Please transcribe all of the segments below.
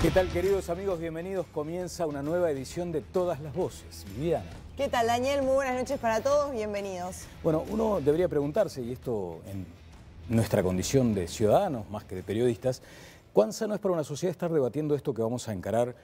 ¿Qué tal, queridos amigos? Bienvenidos. Comienza una nueva edición de Todas las Voces. Viviana. ¿Qué tal, Daniel? Muy buenas noches para todos. Bienvenidos. Bueno, uno debería preguntarse, y esto en nuestra condición de ciudadanos más que de periodistas, ¿cuán sano es para una sociedad estar debatiendo esto que vamos a encarar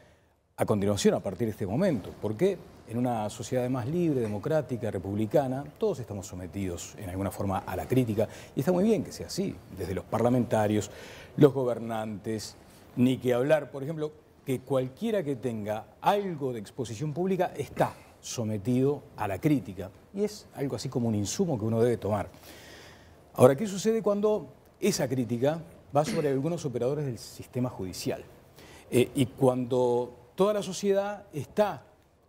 a continuación, a partir de este momento? Porque en una sociedad más libre, democrática, republicana, todos estamos sometidos en alguna forma a la crítica, y está muy bien que sea así, desde los parlamentarios, los gobernantes, ni que hablar, por ejemplo, que cualquiera que tenga algo de exposición pública está sometido a la crítica, y es algo así como un insumo que uno debe tomar. Ahora, ¿qué sucede cuando esa crítica va sobre algunos operadores del sistema judicial? Y cuando toda la sociedad está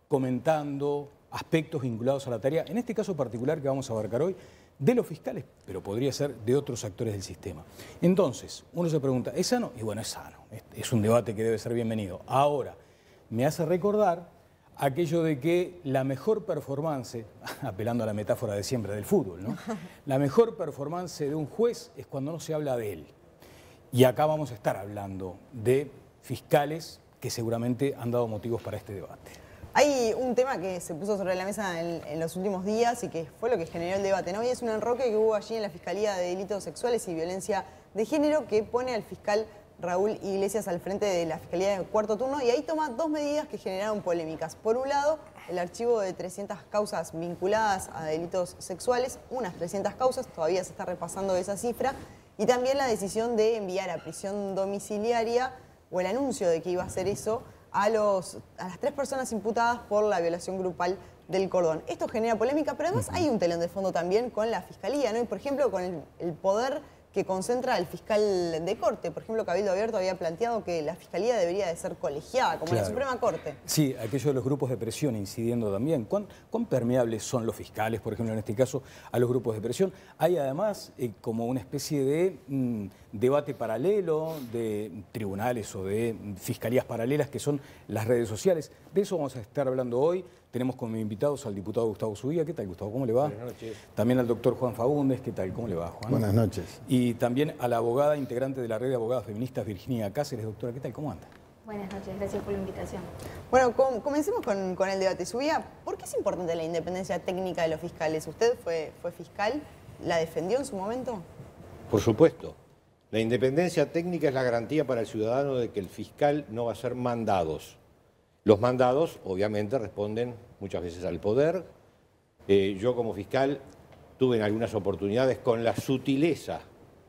comentando aspectos vinculados a la tarea, en este caso particular que vamos a abarcar hoy, de los fiscales, pero podría ser de otros actores del sistema. Entonces, uno se pregunta, ¿es sano? Y bueno, es sano, es un debate que debe ser bienvenido. Ahora, me hace recordar aquello de que la mejor performance, apelando a la metáfora de siempre del fútbol, ¿no? La mejor performance de un juez es cuando no se habla de él. Y acá vamos a estar hablando de fiscales que seguramente han dado motivos para este debate. Hay un tema que se puso sobre la mesa en los últimos días y que fue lo que generó el debate, ¿no? Y es un enroque que hubo allí en la Fiscalía de Delitos Sexuales y Violencia de Género, que pone al fiscal Raúl Iglesias al frente de la Fiscalía de Cuarto Turno, y ahí toma dos medidas que generaron polémicas. Por un lado, el archivo de 300 causas vinculadas a delitos sexuales, unas 300 causas, todavía se está repasando esa cifra, y también la decisión de enviar a prisión domiciliaria, o el anuncio de que iba a hacer eso, a las 3 personas imputadas por la violación grupal del cordón. Esto genera polémica, pero además hay un telón de fondo también con la Fiscalía, ¿no? Y por ejemplo, con el poder que concentra el fiscal de corte. Por ejemplo, Cabildo Abierto había planteado que la Fiscalía debería de ser colegiada, como la Suprema Corte. Sí, aquello de los grupos de presión incidiendo también. ¿Cuán permeables son los fiscales, por ejemplo, en este caso, a los grupos de presión? Hay además como una especie de debate paralelo de tribunales o de fiscalías paralelas que son las redes sociales. De eso vamos a estar hablando hoy. Tenemos como invitados al diputado Gustavo Zubia. ¿Qué tal, Gustavo? ¿Cómo le va? Buenas noches. También al doctor Juan Faúndez. ¿Qué tal? ¿Cómo le va, Juan? Buenas noches. Y también a la abogada integrante de la red de abogadas feministas, Virginia Cáceres. Doctora, ¿qué tal? ¿Cómo anda? Buenas noches, gracias por la invitación. Bueno, comencemos con el debate. Zubia, ¿por qué es importante la independencia técnica de los fiscales? ¿Usted fue fiscal? ¿La defendió en su momento? Por supuesto. La independencia técnica es la garantía para el ciudadano de que el fiscal no va a ser mandados. Los mandados, obviamente, responden muchas veces al poder. Yo como fiscal tuve en algunas oportunidades con la sutileza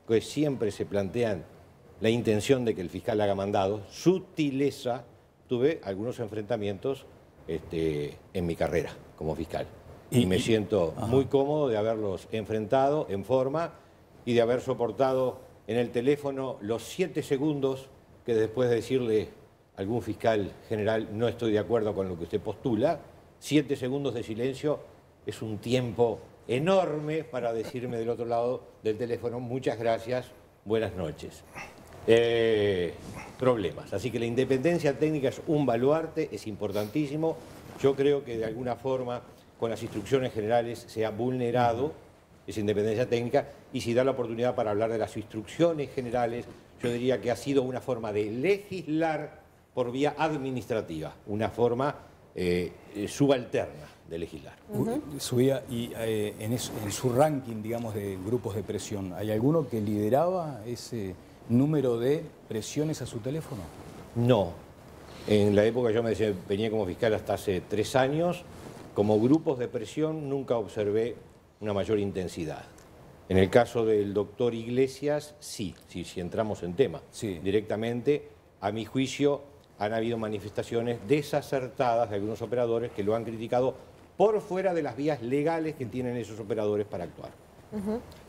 que siempre se plantean la intención de que el fiscal haga mandados, sutileza, tuve algunos enfrentamientos en mi carrera como fiscal. Y me siento muy cómodo de haberlos enfrentado en forma y de haber soportado en el teléfono los 7 segundos que después de decirle a algún fiscal general no estoy de acuerdo con lo que usted postula, 7 segundos de silencio es un tiempo enorme para decirme del otro lado del teléfono muchas gracias, buenas noches. Problemas. Así que la independencia técnica es un baluarte, es importantísimo. Yo creo que de alguna forma con las instrucciones generales se ha vulnerado esa independencia técnica, y si da la oportunidad para hablar de las instrucciones generales, yo diría que ha sido una forma de legislar por vía administrativa, una forma subalterna de legislar. Subía, y en su ranking, digamos, de grupos de presión, ¿hay alguno que lideraba ese número de presiones a su teléfono? No. En la época yo me desempeñé como fiscal hasta hace 3 años. Como grupos de presión nunca observé una mayor intensidad. En el caso del doctor Iglesias, sí, si entramos en tema. Sí. Directamente, a mi juicio, han habido manifestaciones desacertadas de algunos operadores que lo han criticado por fuera de las vías legales que tienen esos operadores para actuar.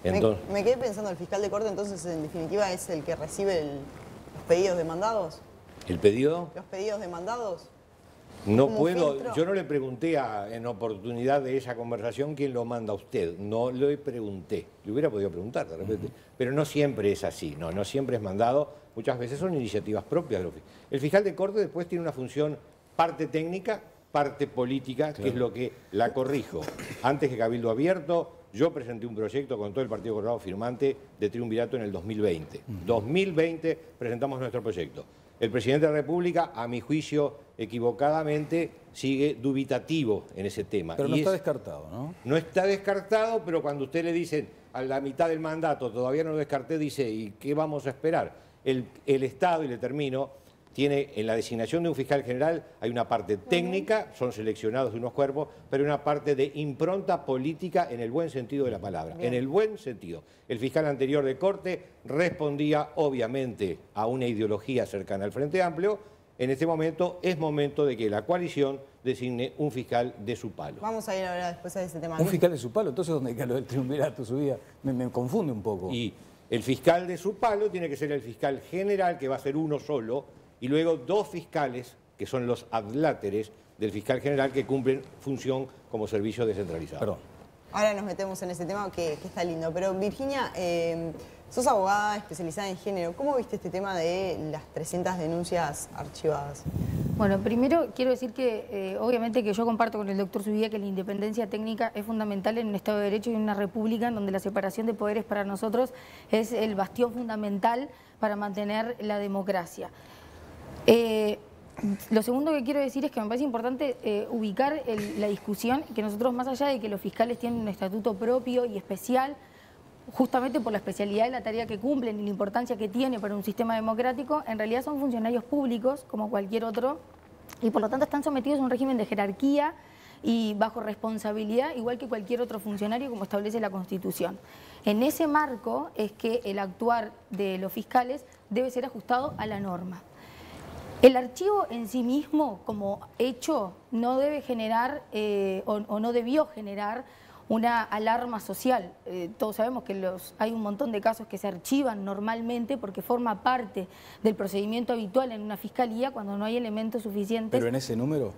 Entonces, me quedé pensando, el fiscal de corte entonces en definitiva es el que recibe los pedidos demandados. ¿el pedido? ¿Los pedidos demandados? No ¿Como puedo, filtro? yo no le pregunté en oportunidad de esa conversación quién lo manda a usted, no le pregunté, le hubiera podido preguntar de repente, pero no siempre es así, no siempre es mandado, muchas veces son iniciativas propias. El fiscal de corte después tiene una función parte técnica, parte política, claro, que es lo que la corrijo. Antes que Cabildo Abierto, Yo presenté un proyecto con todo el Partido Colorado firmante de triunvirato en el 2020. 2020 presentamos nuestro proyecto. El presidente de la República, a mi juicio, equivocadamente, sigue dubitativo en ese tema. Pero no está descartado, ¿no? No está descartado, pero cuando usted le dicen a la mitad del mandato, todavía no lo descarté, dice, ¿y qué vamos a esperar? El Estado, y le termino, tiene en la designación de un fiscal general, hay una parte técnica, son seleccionados de unos cuerpos, pero una parte de impronta política en el buen sentido de la palabra, en el buen sentido. El fiscal anterior de Corte respondía obviamente a una ideología cercana al Frente Amplio. En este momento es momento de que la coalición designe un fiscal de su palo. Vamos a ir ahora después a ese tema. Un fiscal de su palo, entonces ¿dónde queda lo del triunvirato, su vida? Me confunde un poco. Y el fiscal de su palo tiene que ser el fiscal general, que va a ser uno solo, y luego 2 fiscales, que son los adláteres del fiscal general, que cumplen función como servicio descentralizado. Perdón. Ahora nos metemos en ese tema que está lindo. Pero Virginia, sos abogada especializada en género. ¿Cómo viste este tema de las 300 denuncias archivadas? Bueno, primero quiero decir que obviamente que yo comparto con el doctor Zubia que la independencia técnica es fundamental en un Estado de Derecho y en una república en donde la separación de poderes para nosotros es el bastión fundamental para mantener la democracia. Lo segundo que quiero decir es que me parece importante ubicar la discusión, que nosotros, más allá de que los fiscales tienen un estatuto propio y especial, justamente por la especialidad de la tarea que cumplen y la importancia que tiene para un sistema democrático, en realidad son funcionarios públicos como cualquier otro y por lo tanto están sometidos a un régimen de jerarquía y bajo responsabilidad igual que cualquier otro funcionario como establece la Constitución. En ese marco es que el actuar de los fiscales debe ser ajustado a la norma. El archivo en sí mismo, como hecho, no debe generar o no debió generar una alarma social. Todos sabemos que hay un montón de casos que se archivan normalmente porque forma parte del procedimiento habitual en una fiscalía cuando no hay elementos suficientes. ¿Pero en ese número?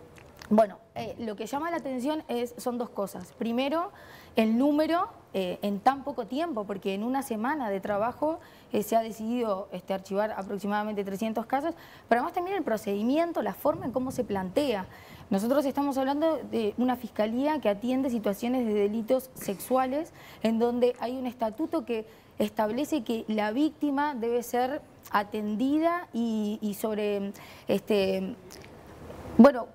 Bueno, lo que llama la atención son 2 cosas. Primero, el número en tan poco tiempo, porque en una semana de trabajo se ha decidido archivar aproximadamente 300 casos, pero además también el procedimiento, la forma en cómo se plantea. Nosotros estamos hablando de una fiscalía que atiende situaciones de delitos sexuales en donde hay un estatuto que establece que la víctima debe ser atendida y sobre... Bueno,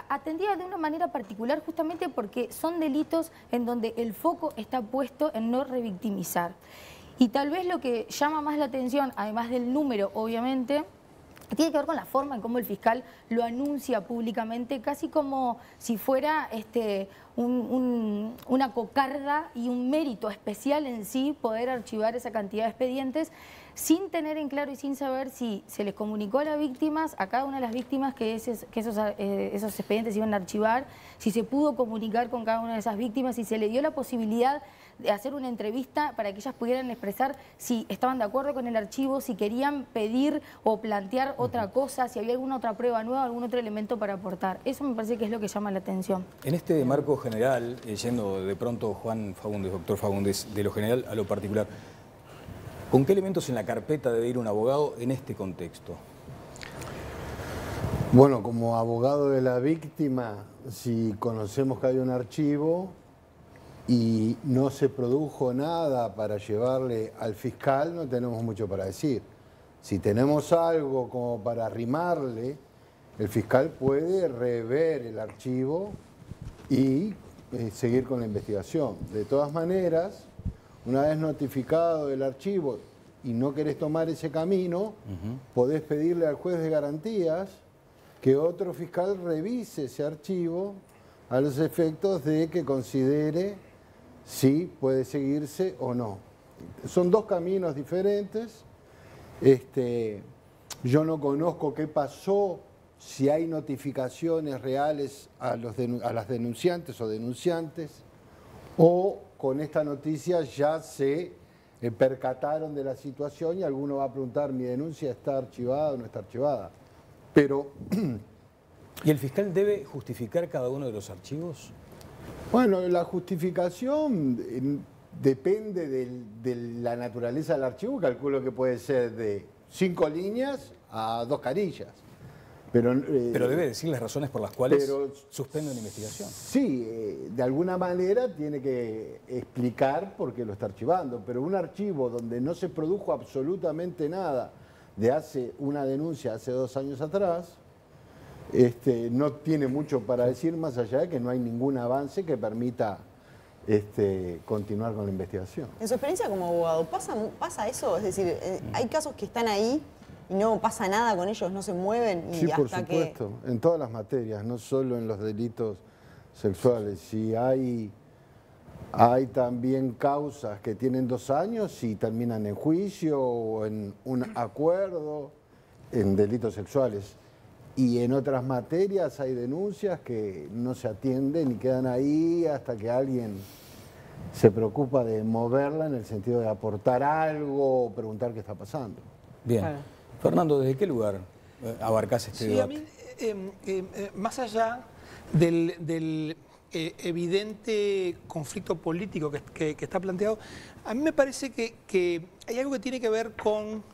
atendida de una manera particular justamente porque son delitos en donde el foco está puesto en no revictimizar. Y tal vez lo que llama más la atención, además del número, obviamente, tiene que ver con la forma en cómo el fiscal lo anuncia públicamente, casi como si fuera una cocarda y un mérito especial en sí poder archivar esa cantidad de expedientes sin tener en claro y sin saber si se les comunicó a las víctimas, a cada una de las víctimas que esos expedientes iban a archivar, si se pudo comunicar con cada una de esas víctimas, si se le dio la posibilidad de hacer una entrevista para que ellas pudieran expresar si estaban de acuerdo con el archivo, si querían pedir o plantear otra cosa, si había alguna otra prueba nueva, algún otro elemento para aportar. Eso me parece que es lo que llama la atención. En este marco general, yendo de pronto Juan Fagundes, doctor Fagundes, de lo general a lo particular, ¿con qué elementos en la carpeta debe ir un abogado en este contexto? Bueno, como abogado de la víctima, si conocemos que hay un archivo y no se produjo nada para llevarle al fiscal, no tenemos mucho para decir. Si tenemos algo como para arrimarle, el fiscal puede rever el archivo y seguir con la investigación. De todas maneras, una vez notificado el archivo y no querés tomar ese camino, podés pedirle al juez de garantías que otro fiscal revise ese archivo a los efectos de que considere si puede seguirse o no. Son 2 caminos diferentes. Yo no conozco qué pasó, si hay notificaciones reales a las denunciantes o denunciantes, o con esta noticia ya se percataron de la situación y alguno va a preguntar, ¿mi denuncia está archivada o no está archivada? Pero... ¿Y el fiscal debe justificar cada uno de los archivos? Bueno, la justificación depende de la naturaleza del archivo. Calculo que puede ser de 5 líneas a 2 carillas. Pero debe decir las razones por las cuales suspende una investigación. Sí, de alguna manera tiene que explicar por qué lo está archivando, pero un archivo donde no se produjo absolutamente nada de hace una denuncia hace 2 años atrás, no tiene mucho para decir más allá de que no hay ningún avance que permita continuar con la investigación. En su experiencia como abogado, ¿pasa eso? Es decir, hay casos que están ahí y no pasa nada con ellos, no se mueven y Sí, por hasta supuesto, en todas las materias, no solo en los delitos sexuales. Si hay también causas que tienen 2 años y terminan en juicio o en un acuerdo en delitos sexuales. Y en otras materias hay denuncias que no se atienden y quedan ahí hasta que alguien se preocupa de moverla en el sentido de aportar algo o preguntar qué está pasando. Bien. Claro. Fernando, ¿desde qué lugar abarcás este debate? Sí, a mí, más allá del evidente conflicto político que está planteado, a mí me parece que hay algo que tiene que ver con...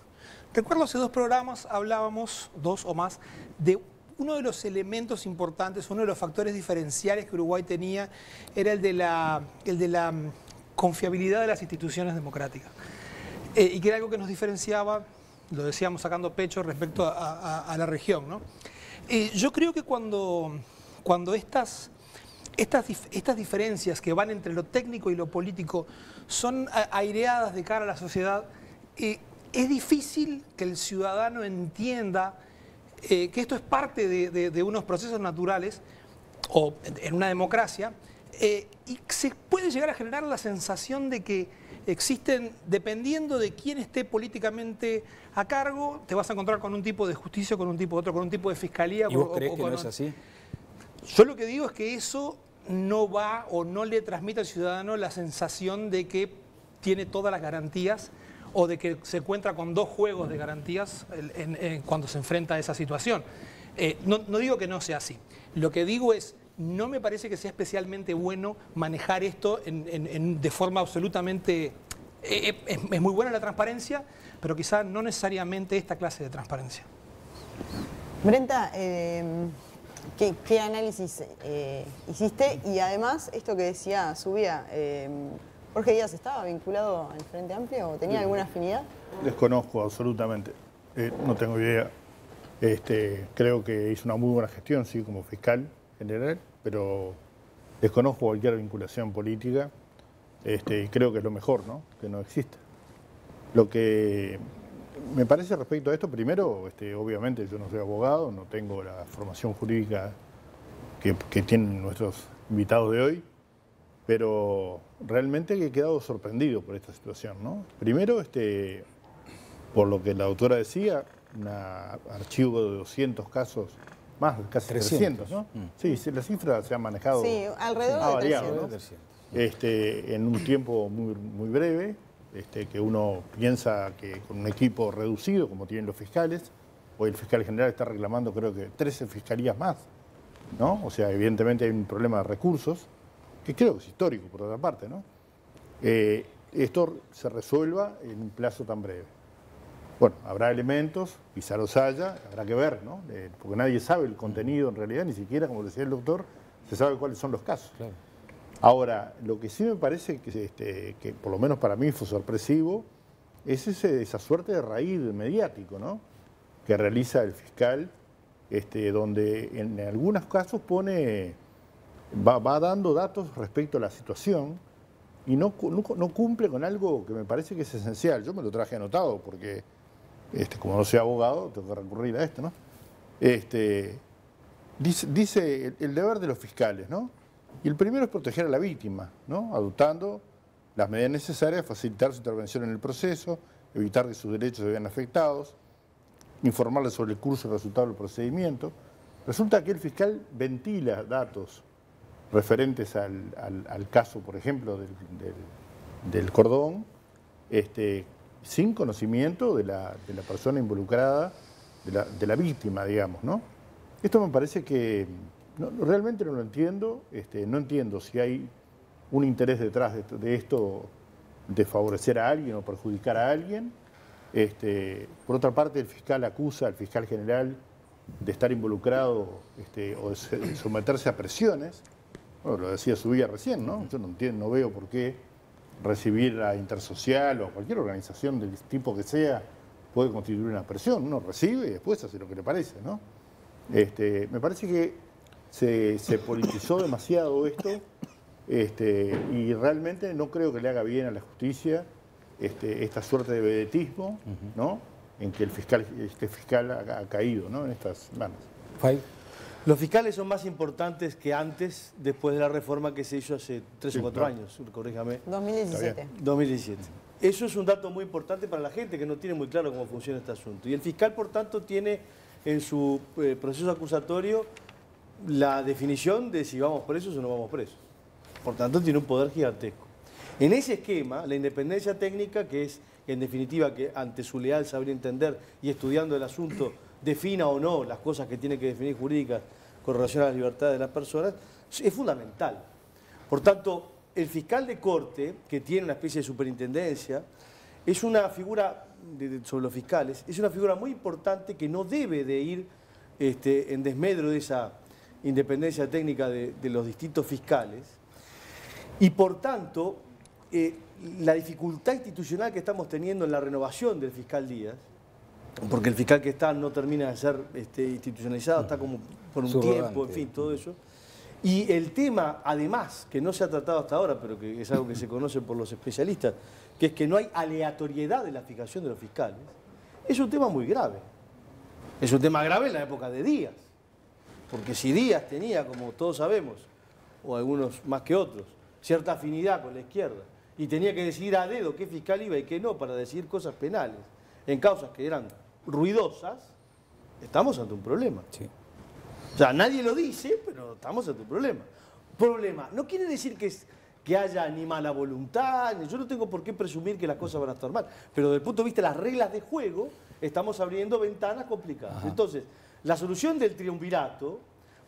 Recuerdo hace 2 programas hablábamos, 2 o más, de uno de los elementos importantes, uno de los factores diferenciales que Uruguay tenía era el de la confiabilidad de las instituciones democráticas. Y que era algo que nos diferenciaba, lo decíamos sacando pecho respecto a la región, ¿no? Yo creo que cuando estas diferencias que van entre lo técnico y lo político son aireadas de cara a la sociedad, es difícil que el ciudadano entienda que esto es parte de unos procesos naturales o en una democracia y se puede llegar a generar la sensación de que existen, dependiendo de quién esté políticamente a cargo, te vas a encontrar con un tipo de justicia, con un tipo de otro, con un tipo de fiscalía. ¿Y vos creés que no es así? Yo lo que digo es que eso no va o no le transmite al ciudadano la sensación de que tiene todas las garantías o de que se encuentra con 2 juegos de garantías cuando se enfrenta a esa situación. No digo que no sea así. Lo que digo es, no me parece que sea especialmente bueno manejar esto de forma absolutamente... Es muy buena la transparencia, pero quizá no necesariamente esta clase de transparencia. Brenta, ¿qué análisis hiciste? Y además, esto que decía Subía, ¿Jorge Díaz estaba vinculado al Frente Amplio o tenía alguna afinidad? Desconozco absolutamente, no tengo idea. Creo que hizo una muy buena gestión, sí, como fiscal general, pero desconozco cualquier vinculación política y creo que es lo mejor, ¿no? Que no exista. Lo que me parece respecto a esto, primero, obviamente yo no soy abogado, no tengo la formación jurídica que tienen nuestros invitados de hoy, pero realmente he quedado sorprendido por esta situación, ¿no? Primero, por lo que la doctora decía, un archivo de 200 casos, más, casi 300, ¿no? Sí, la cifra se ha manejado. Sí, alrededor de 300. ¿No? En un tiempo muy, muy breve, que uno piensa que con un equipo reducido, como tienen los fiscales, hoy el fiscal general está reclamando creo que 13 fiscalías más, ¿no? O sea, evidentemente hay un problema de recursos, que creo que es histórico, por otra parte, ¿no? Esto se resuelva en un plazo tan breve. Bueno, habrá elementos, quizá los haya, habrá que ver, ¿no? Porque nadie sabe el contenido en realidad, ni siquiera, como decía el doctor, se sabe cuáles son los casos. Claro. Ahora, lo que sí me parece que por lo menos para mí fue sorpresivo, es esa suerte de raíz mediático, ¿no? Que realiza el fiscal, donde en algunos casos va dando datos respecto a la situación y no cumple con algo que me parece que es esencial. Yo me lo traje anotado porque, como no soy abogado, tengo que recurrir a esto, ¿no? Dice el deber de los fiscales, ¿no? Y el primero es proteger a la víctima, ¿no? Adoptando las medidas necesarias, facilitar su intervención en el proceso, evitar que sus derechos se vean afectados, informarle sobre el curso y resultado del procedimiento. Resulta que el fiscal ventila datos referentes al caso, por ejemplo, del cordón, sin conocimiento de la persona involucrada, de la víctima, digamos, ¿no? Esto me parece que realmente no lo entiendo, no entiendo si hay un interés detrás de esto de favorecer a alguien o perjudicar a alguien. Por otra parte, el fiscal acusa al fiscal general de estar involucrado o de someterse a presiones. Bueno, lo decía Subía recién, ¿no? Yo no veo por qué recibir a Intersocial o a cualquier organización del tipo que sea puede constituir una presión. Uno recibe y después hace lo que le parece, ¿no? Me parece que se politizó demasiado esto y realmente no creo que le haga bien a la justicia esta suerte de vedetismo, ¿no? En que este fiscal ha caído, ¿no? En estas manos. Fay. Los fiscales son más importantes que antes, después de la reforma que se hizo hace 3 o 4 años, corríjame. 2017. 2017. Eso es un dato muy importante para la gente que no tiene muy claro cómo funciona este asunto. Y el fiscal, por tanto, tiene en su proceso acusatorio la definición de si vamos presos o no vamos presos. Por tanto, tiene un poder gigantesco. En ese esquema, la independencia técnica, que es, en definitiva, que ante su leal saber entender y estudiando el asunto, defina o no las cosas que tiene que definir jurídicas con relación a las libertades de las personas, es fundamental. Por tanto, el fiscal de corte, que tiene una especie de superintendencia, es una figura, sobre los fiscales, es una figura muy importante que no debe de ir en desmedro de esa independencia técnica de los distintos fiscales. Y por tanto, la dificultad institucional que estamos teniendo en la renovación del fiscal Díaz, porque el fiscal que está no termina de ser institucionalizado, está como por un tiempo, en fin, todo eso. Y el tema, además, que no se ha tratado hasta ahora, pero que es algo que se conoce por los especialistas, que es que no hay aleatoriedad de la fijación de los fiscales, es un tema muy grave. Es un tema grave en la época de Díaz. Porque si Díaz tenía, como todos sabemos, o algunos más que otros, cierta afinidad con la izquierda, y tenía que decidir a dedo qué fiscal iba y qué no para decidir cosas penales, en causas que eran ruidosas, estamos ante un problema. Sí. O sea, nadie lo dice, pero estamos ante un problema. Problema, no quiere decir que haya ni mala voluntad, yo no tengo por qué presumir que las cosas van a estar mal, pero desde el punto de vista de las reglas de juego, estamos abriendo ventanas complicadas. Ajá. Entonces, la solución del triunvirato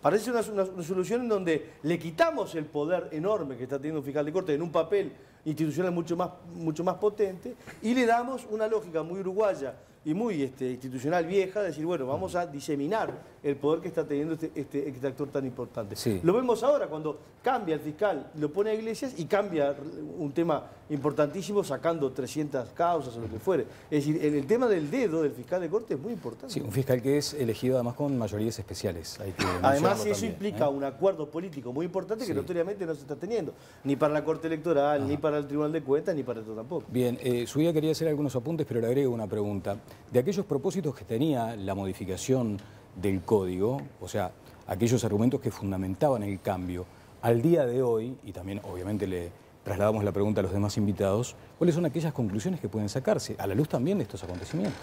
parece una solución en donde le quitamos el poder enorme que está teniendo un fiscal de corte en un papel institucional mucho más potente y le damos una lógica muy uruguaya y muy institucional vieja, de decir, bueno, vamos a diseminar el poder que está teniendo este actor tan importante. Sí. Lo vemos ahora cuando cambia el fiscal, lo pone a Iglesias y cambia un tema importantísimo sacando 300 causas o lo que fuere. Es decir, el tema del dedo del fiscal de corte es muy importante. Sí, un fiscal que es elegido además con mayorías especiales. Hay que además, eso también, implica un acuerdo político muy importante que notoriamente no se está teniendo, ni para la Corte Electoral, ni para el Tribunal de Cuentas, ni para esto tampoco. Bien, Subía quería hacer algunos apuntes, pero le agrego una pregunta. De aquellos propósitos que tenía la modificación del código, o sea, aquellos argumentos que fundamentaban el cambio, al día de hoy, y también obviamente le trasladamos la pregunta a los demás invitados, ¿cuáles son aquellas conclusiones que pueden sacarse a la luz también de estos acontecimientos?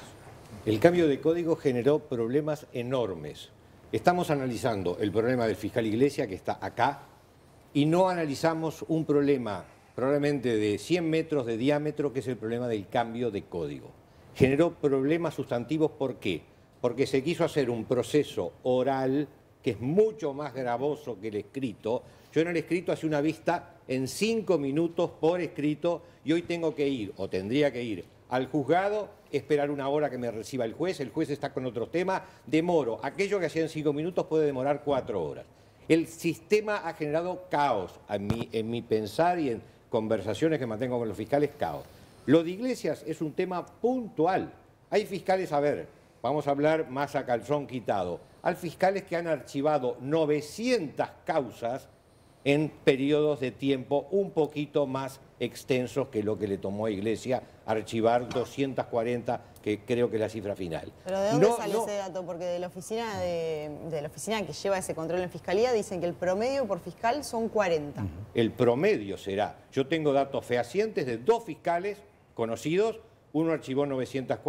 El cambio de código generó problemas enormes. Estamos analizando el problema del fiscal Iglesias, que está acá, y no analizamos un problema probablemente de 100 metros de diámetro, que es el problema del cambio de código. Generó problemas sustantivos, ¿por qué? Porque se quiso hacer un proceso oral que es mucho más gravoso que el escrito. Yo en el escrito hacía una vista en 5 minutos por escrito y hoy tengo que ir, o tendría que ir, al juzgado, esperar 1 hora que me reciba el juez está con otros temas, demoro. Aquello que hacía en 5 minutos puede demorar 4 horas. El sistema ha generado caos en mi pensar y en conversaciones que mantengo con los fiscales, caos. Lo de Iglesias es un tema puntual. Hay fiscales, a ver, vamos a hablar más a calzón quitado. Hay fiscales que han archivado 900 causas en periodos de tiempo un poquito más extensos que lo que le tomó a Iglesias archivar 240, que creo que es la cifra final. ¿Pero de dónde sale ese dato? Porque de la oficina que lleva ese control en Fiscalía dicen que el promedio por fiscal son 40. El promedio será. Yo tengo datos fehacientes de 2 fiscales conocidos, uno archivó 900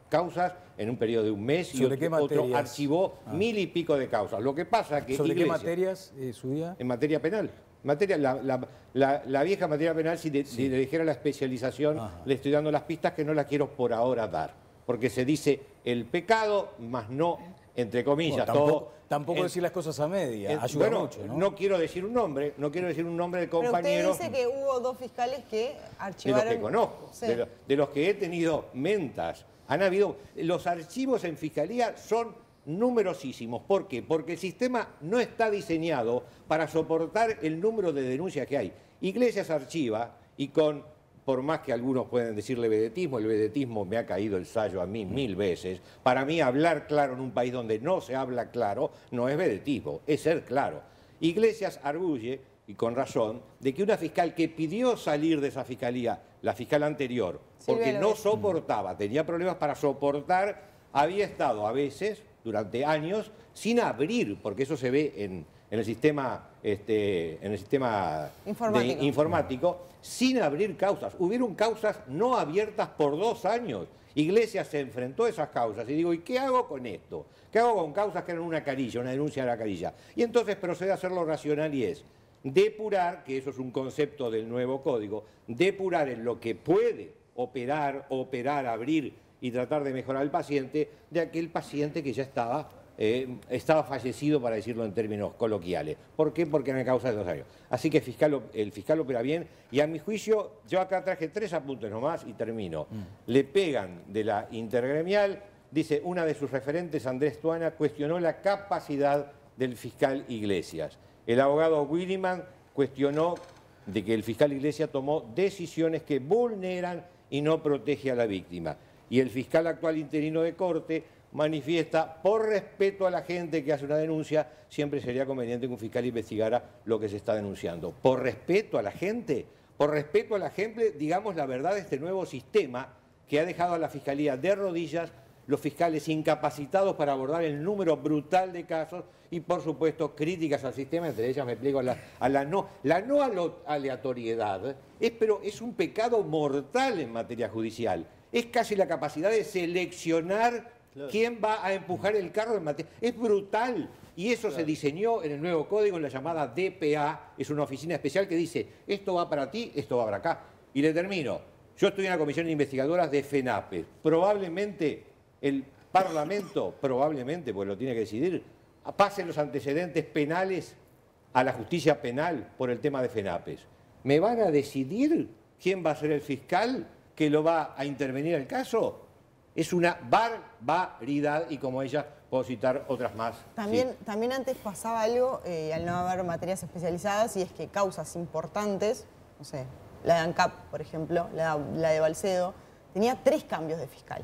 causas en un periodo de un mes y otro archivó 1000 y pico de causas. Lo que pasa que ¿Sobre qué materias subía? En materia penal. La vieja materia penal, si le dijera la especialización, le estoy dando las pistas que no la quiero por ahora dar. Porque se dice el pecado, más no, entre comillas, bueno, tampoco decir las cosas a media, ayuda mucho, ¿no? No quiero decir un nombre, de compañero. Pero usted dice que hubo 2 fiscales que archivaron... De los que conozco, sí. de los que he tenido mentas. Han habido, los archivos en Fiscalía son numerosísimos. ¿Por qué? Porque el sistema no está diseñado para soportar el número de denuncias que hay. Iglesias archiva y por más que algunos pueden decirle vedetismo, el vedetismo me ha caído el sayo a mí 1000 veces. Para mí hablar claro en un país donde no se habla claro no es vedetismo, es ser claro. Iglesias arguye, y con razón, de que una fiscal que pidió salir de esa fiscalía, la fiscal anterior, porque no soportaba, tenía problemas para soportar, había estado a veces, durante años, sin abrir, porque eso se ve en el sistema, informático, sin abrir causas. Hubieron causas no abiertas por 2 años. Iglesias se enfrentó a esas causas y digo, ¿y qué hago con esto? ¿Qué hago con causas que eran una carilla, una denuncia de la carilla? Y entonces procede a hacerlo racional y es depurar, que eso es un concepto del nuevo código, depurar en lo que puede operar, abrir y tratar de mejorar al paciente, de aquel paciente que ya estaba fallecido, para decirlo en términos coloquiales. ¿Por qué? Porque era una causa de 2 años. Así que el fiscal opera bien y a mi juicio, yo acá traje 3 apuntes nomás y termino. Le pegan de la intergremial, dice una de sus referentes, Andrés Tuana, cuestionó la capacidad del fiscal Iglesias. El abogado Williman cuestionó de que el fiscal Iglesias tomó decisiones que vulneran y no protege a la víctima. Y el fiscal actual interino de Corte manifiesta, por respeto a la gente que hace una denuncia, siempre sería conveniente que un fiscal investigara lo que se está denunciando. Por respeto a la gente, digamos la verdad de este nuevo sistema que ha dejado a la Fiscalía de rodillas, los fiscales incapacitados para abordar el número brutal de casos y, por supuesto, críticas al sistema, entre ellas me pliego a la no aleatoriedad, pero es un pecado mortal en materia judicial. Es casi la capacidad de seleccionar quién va a empujar el carro en materia. Es brutal. Y eso se diseñó en el nuevo código, en la llamada DPA, es una oficina especial que dice, esto va para ti, esto va para acá. Y le termino. Yo estoy en la comisión de investigadoras de FENAPES. Probablemente el Parlamento, porque lo tiene que decidir, pase los antecedentes penales a la justicia penal por el tema de FENAPES. ¿Me van a decidir quién va a ser el fiscal que lo va a intervenir el caso? Es una barbaridad y como ella puedo citar otras más. También antes pasaba algo, al no haber materias especializadas, y es que causas importantes, no sé, la de ANCAP, por ejemplo, la de Balcedo, tenía 3 cambios de fiscal.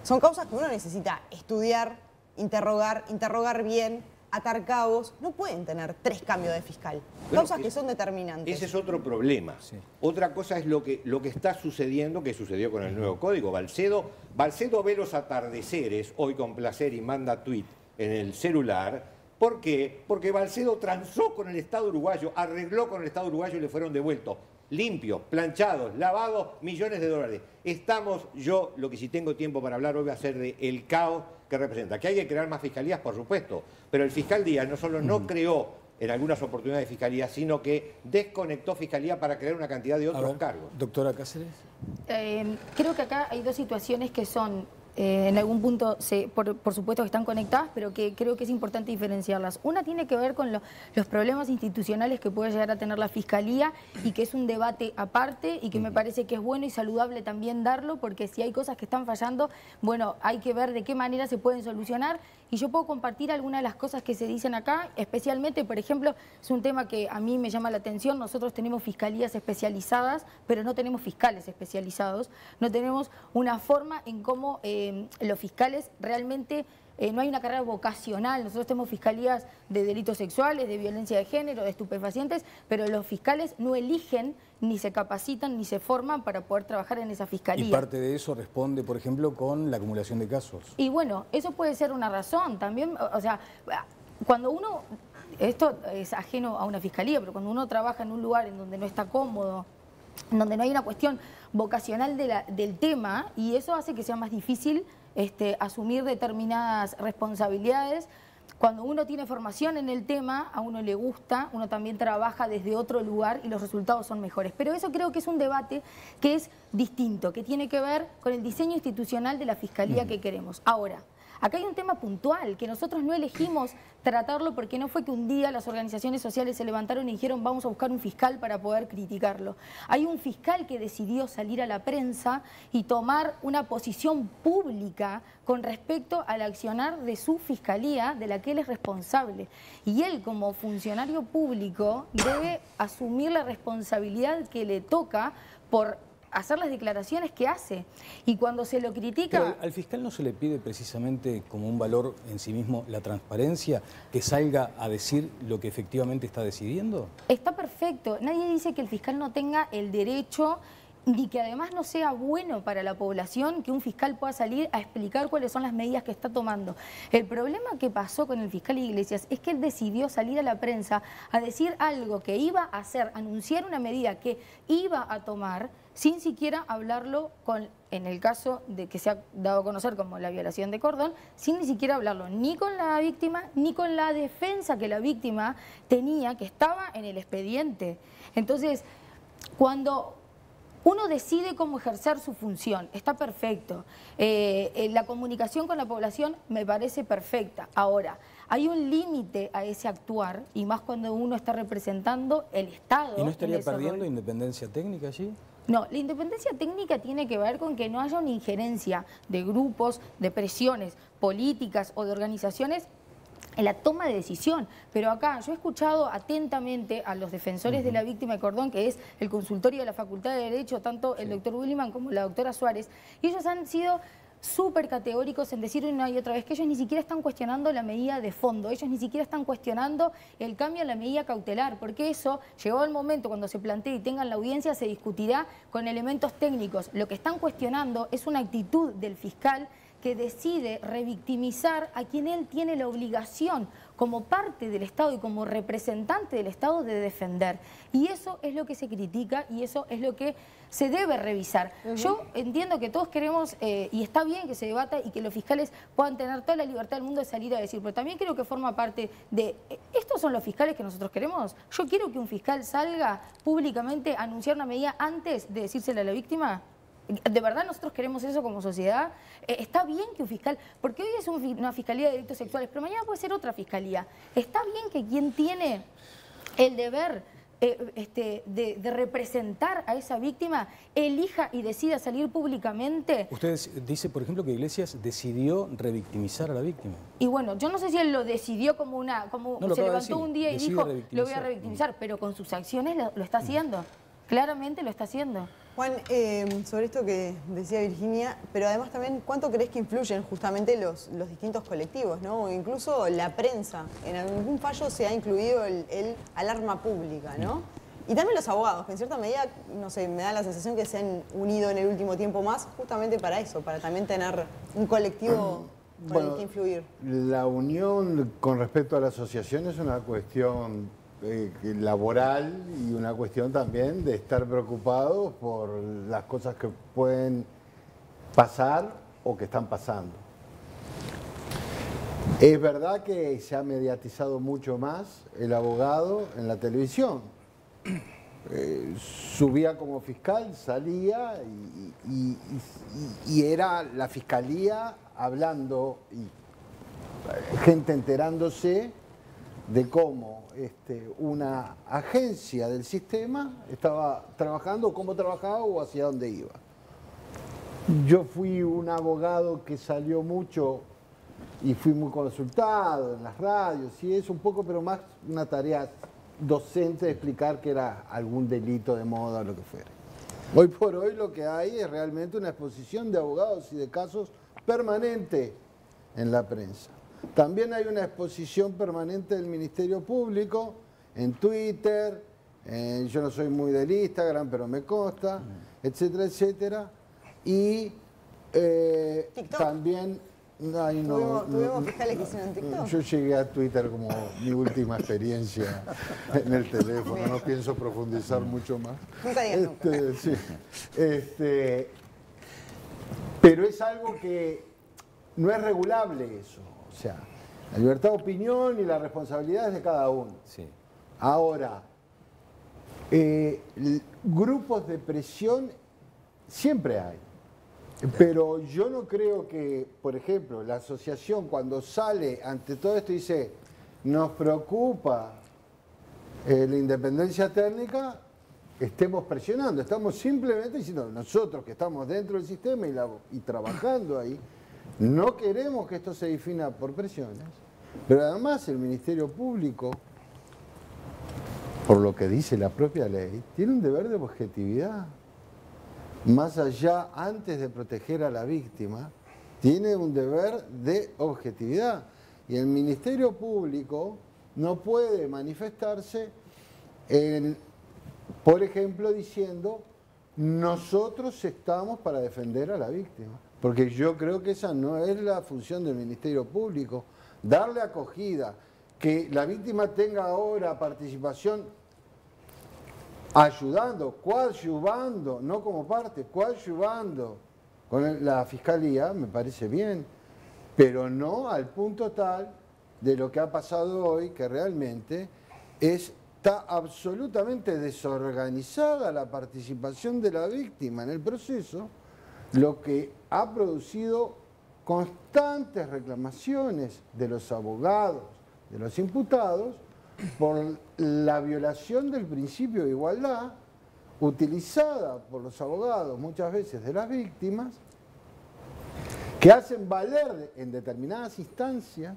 Son causas que uno necesita estudiar, interrogar bien, atar cabos. No pueden tener 3 cambios de fiscal. Causas que son determinantes. Ese es otro problema. Sí. Otra cosa es lo que está sucediendo, que sucedió con el nuevo código. Balcedo ve los atardeceres hoy con placer y manda tweet en el celular. ¿Por qué? Porque Balcedo transó con el Estado uruguayo, arregló con el Estado uruguayo y le fueron devueltos. Limpios, planchados, lavados, millones de dólares. Yo lo que si tengo tiempo para hablar hoy va a ser del caos que representa. Que hay que crear más fiscalías, por supuesto, pero el fiscal Díaz no solo no creó en algunas oportunidades de fiscalía, sino que desconectó fiscalía para crear una cantidad de otros cargos. Doctora Cáceres. Creo que acá hay 2 situaciones que son, en algún punto, por supuesto que están conectadas, pero que creo que es importante diferenciarlas. Una tiene que ver con los problemas institucionales que puede llegar a tener la Fiscalía y que es un debate aparte y que me parece que es bueno y saludable también darlo, porque si hay cosas que están fallando, bueno, hay que ver de qué manera se pueden solucionar. Y yo puedo compartir algunas de las cosas que se dicen acá, especialmente, por ejemplo, es un tema que a mí me llama la atención. Nosotros tenemos fiscalías especializadas, pero no tenemos fiscales especializados. No tenemos una forma en cómo los fiscales realmente, no hay una carrera vocacional. Nosotros tenemos fiscalías de delitos sexuales, de violencia de género, de estupefacientes, pero los fiscales no eligen, ni se capacitan, ni se forman para poder trabajar en esa fiscalía. Y parte de eso responde, por ejemplo, con la acumulación de casos. Y bueno, eso puede ser una razón también. O sea, cuando uno, esto es ajeno a una fiscalía, pero cuando uno trabaja en un lugar en donde no está cómodo, en donde no hay una cuestión vocacional del tema, y eso hace que sea más difícil asumir determinadas responsabilidades. Cuando uno tiene formación en el tema, a uno le gusta, uno también trabaja desde otro lugar y los resultados son mejores. Pero eso creo que es un debate que es distinto, que tiene que ver con el diseño institucional de la Fiscalía que queremos. Ahora, Acá hay un tema puntual que nosotros no elegimos tratarlo porque no fue que un día las organizaciones sociales se levantaron y dijeron vamos a buscar un fiscal para poder criticarlo. Hay un fiscal que decidió salir a la prensa y tomar una posición pública con respecto al accionar de su fiscalía, de la que él es responsable. Y él, como funcionario público, debe asumir la responsabilidad que le toca por hacer las declaraciones que hace. Y cuando se lo critica... Pero al fiscal no se le pide precisamente como un valor en sí mismo la transparencia, que salga a decir lo que efectivamente está decidiendo. Está perfecto. Nadie dice que el fiscal no tenga el derecho ni que además no sea bueno para la población que un fiscal pueda salir a explicar cuáles son las medidas que está tomando. El problema que pasó con el fiscal Iglesias es que él decidió salir a la prensa a decir algo que iba a hacer, anunciar una medida que iba a tomar sin siquiera hablarlo con, en el caso de que se ha dado a conocer como la violación de cordón, sin ni siquiera hablarlo ni con la víctima ni con la defensa que la víctima tenía, que estaba en el expediente. Entonces, cuando uno decide cómo ejercer su función, está perfecto. La comunicación con la población me parece perfecta. Ahora, hay un límite a ese actuar, y más cuando uno está representando el Estado. ¿Y no estaría perdiendo independencia técnica allí? No, la independencia técnica tiene que ver con que no haya una injerencia de grupos, de presiones políticas o de organizaciones en la toma de decisión. Pero acá yo he escuchado atentamente a los defensores de la víctima de cordón, que es el consultorio de la Facultad de Derecho, tanto el doctor Williman como la doctora Suárez, y ellos han sido súper categóricos en decir una y otra vez que ellos ni siquiera están cuestionando la medida de fondo, ellos ni siquiera están cuestionando el cambio a la medida cautelar, porque eso, llegado el momento cuando se plantee y tengan la audiencia, se discutirá con elementos técnicos. Lo que están cuestionando es una actitud del fiscal que decide revictimizar a quien él tiene la obligación como parte del Estado y como representante del Estado de defender. Y eso es lo que se critica y eso es lo que se debe revisar. Yo entiendo que todos queremos, y está bien que se debata y que los fiscales puedan tener toda la libertad del mundo de salir a decir, pero también creo que forma parte de, ¿estos son los fiscales que nosotros queremos? Yo quiero que un fiscal salga públicamente a anunciar una medida antes de decírsela a la víctima. ¿De verdad nosotros queremos eso como sociedad? Está bien que un fiscal, porque hoy es una fiscalía de delitos sexuales, pero mañana puede ser otra fiscalía. Está bien que quien tiene el deber de representar a esa víctima elija y decida salir públicamente. Usted dice, por ejemplo, que Iglesias decidió revictimizar a la víctima. Y bueno, yo no sé si él lo decidió como no, se levantó un día y dijo, lo voy a revictimizar, pero con sus acciones lo está haciendo. Claramente lo está haciendo. Juan, sobre esto que decía Virginia, pero además también, ¿cuánto crees que influyen justamente los distintos colectivos, ¿no? O incluso la prensa. En algún fallo se ha incluido el alarma pública, ¿no? Y también los abogados, que en cierta medida, no sé, me da la sensación que se han unido en el último tiempo más justamente para eso, para también tener un colectivo con el que influir. La unión con respecto a la asociación es una cuestión laboral y una cuestión también de estar preocupados por las cosas que pueden pasar o que están pasando. Es verdad que se ha mediatizado mucho más el abogado en la televisión. Subía como fiscal, salía y era la fiscalía hablando y gente enterándose de cómo una agencia del sistema estaba trabajando, cómo trabajaba o hacia dónde iba. Yo fui un abogado que salió mucho y fui muy consultado en las radios y es un poco, pero más una tarea docente de explicar que era algún delito de moda o lo que fuera. Hoy por hoy lo que hay es realmente una exposición de abogados y de casos permanente en la prensa. También hay una exposición permanente del Ministerio Público en Twitter, yo no soy muy del Instagram, pero me consta, etcétera, etcétera. Y también... Ay, no, ¿Tuvimos fiscales que hicieron TikTok? Yo llegué a Twitter como mi última experiencia en el teléfono, bien. No pienso profundizar mucho más. Nunca digas nunca. Sí. Pero es algo que no es regulable eso. O sea, la libertad de opinión y la responsabilidad es de cada uno. Sí. Ahora, grupos de presión siempre hay. Pero yo no creo que, por ejemplo, la asociación cuando sale ante todo esto dice, nos preocupa la independencia técnica, estemos presionando. Estamos simplemente diciendo, nosotros que estamos dentro del sistema y trabajando ahí, no queremos que esto se defina por presiones. Pero además el Ministerio Público, por lo que dice la propia ley, tiene un deber de objetividad. Más allá, antes de proteger a la víctima, tiene un deber de objetividad. Y el Ministerio Público no puede manifestarse, por ejemplo, diciendo, nosotros estamos para defender a la víctima. Porque yo creo que esa no es la función del Ministerio Público. Darle acogida, que la víctima tenga ahora participación ayudando, coadyuvando, no como parte, coadyuvando con la Fiscalía, me parece bien, pero no al punto tal de lo que ha pasado hoy, que realmente está absolutamente desorganizada la participación de la víctima en el proceso, lo que ha producido constantes reclamaciones de los abogados, de los imputados, por la violación del principio de igualdad utilizada por los abogados muchas veces de las víctimas, que hacen valer en determinadas instancias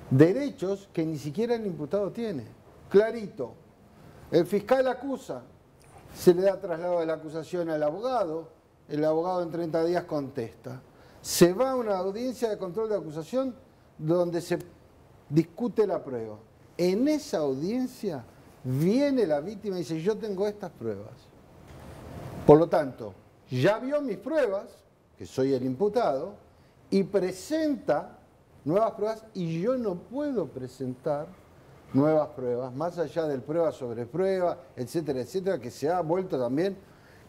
derechos que ni siquiera el imputado tiene. Clarito, el fiscal acusa, se le da traslado de la acusación al abogado, el abogado en 30 días contesta. Se va a una audiencia de control de acusación donde se discute la prueba. En esa audiencia viene la víctima y dice, yo tengo estas pruebas. Por lo tanto, ya vio mis pruebas, que soy el imputado, y presenta nuevas pruebas y yo no puedo presentar nuevas pruebas, más allá del prueba sobre prueba, etcétera, etcétera, que se ha vuelto también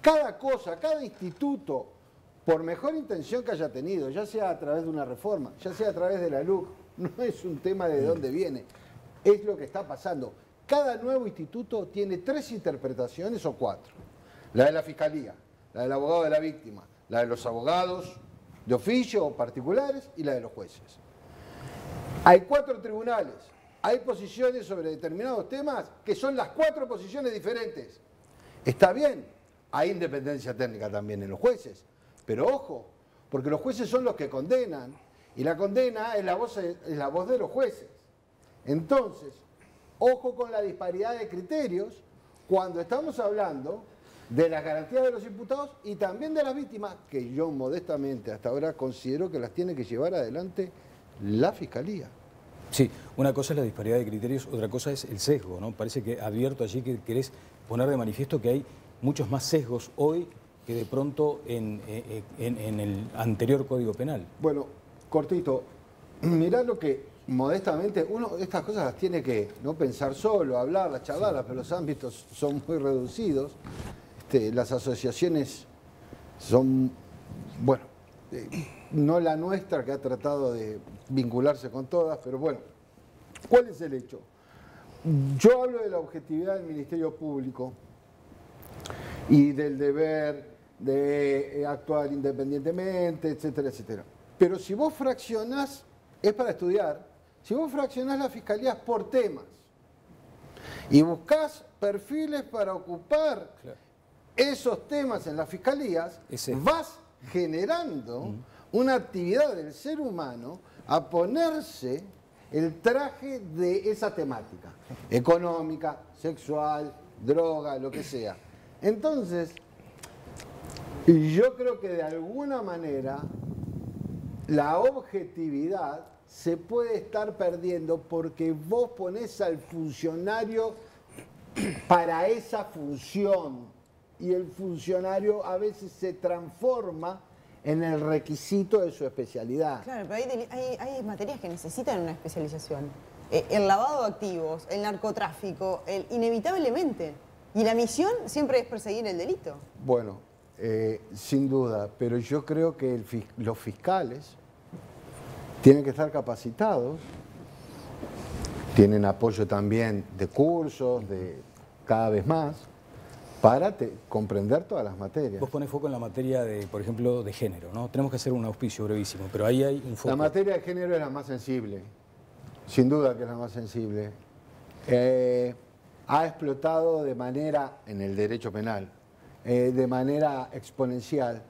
cada cosa, cada instituto, por mejor intención que haya tenido, ya sea a través de una reforma, ya sea a través de la LUC, no es un tema de dónde viene. Es lo que está pasando. Cada nuevo instituto tiene 3 interpretaciones o 4. La de la Fiscalía, la del abogado de la víctima, la de los abogados de oficio o particulares y la de los jueces. Hay 4 tribunales, hay posiciones sobre determinados temas que son las 4 posiciones diferentes. Está bien, hay independencia técnica también en los jueces, pero ojo, porque los jueces son los que condenan y la condena es la voz de los jueces. Entonces, ojo con la disparidad de criterios cuando estamos hablando de las garantías de los imputados y también de las víctimas, que yo modestamente hasta ahora considero que las tiene que llevar adelante la Fiscalía. Sí, una cosa es la disparidad de criterios, otra cosa es el sesgo, ¿no? Parece que advierto allí que querés poner de manifiesto que hay muchos más sesgos hoy que de pronto en el anterior Código Penal. Bueno, cortito, mirá lo que modestamente, uno estas cosas las tiene que no pensar solo, hablarlas, charlarlas, pero los ámbitos son muy reducidos. Las asociaciones son, bueno, no la nuestra que ha tratado de vincularse con todas, pero bueno, ¿cuál es el hecho? Yo hablo de la objetividad del Ministerio Público y del deber de actuar independientemente, etcétera, etcétera. Pero si vos fraccionás, es para estudiar, si vos fraccionás las fiscalías por temas y buscás perfiles para ocupar esos temas en las fiscalías, vas generando una actividad del ser humano a ponerse el traje de esa temática, económica, sexual, droga, lo que sea. Entonces, yo creo que de alguna manera la objetividad se puede estar perdiendo porque vos ponés al funcionario para esa función y el funcionario a veces se transforma en el requisito de su especialidad. Claro, pero hay materias que necesitan una especialización. El lavado de activos, el narcotráfico, inevitablemente. Y la misión siempre es perseguir el delito. Bueno, sin duda, pero yo creo que los fiscales tienen que estar capacitados, tienen apoyo también de cursos, de cada vez más, para comprender todas las materias. Vos ponés foco en la materia de, por ejemplo, de género, ¿no? Tenemos que hacer un auspicio brevísimo, pero ahí hay un foco. La materia de género es la más sensible, sin duda que es la más sensible. Ha explotado de manera, en el derecho penal, de manera exponencial.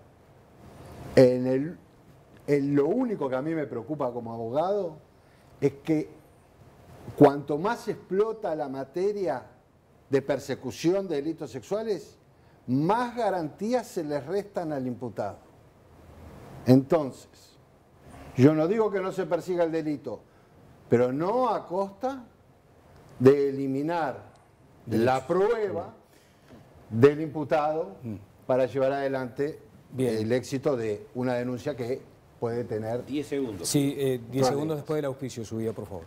Lo único que a mí me preocupa como abogado es que cuanto más explota la materia de persecución de delitos sexuales, más garantías se les restan al imputado. Entonces, yo no digo que no se persiga el delito, pero no a costa de eliminar la prueba del imputado para llevar adelante el éxito de una denuncia que puede tener... 10 segundos. Sí, 10 segundos después del auspicio, subida, por favor.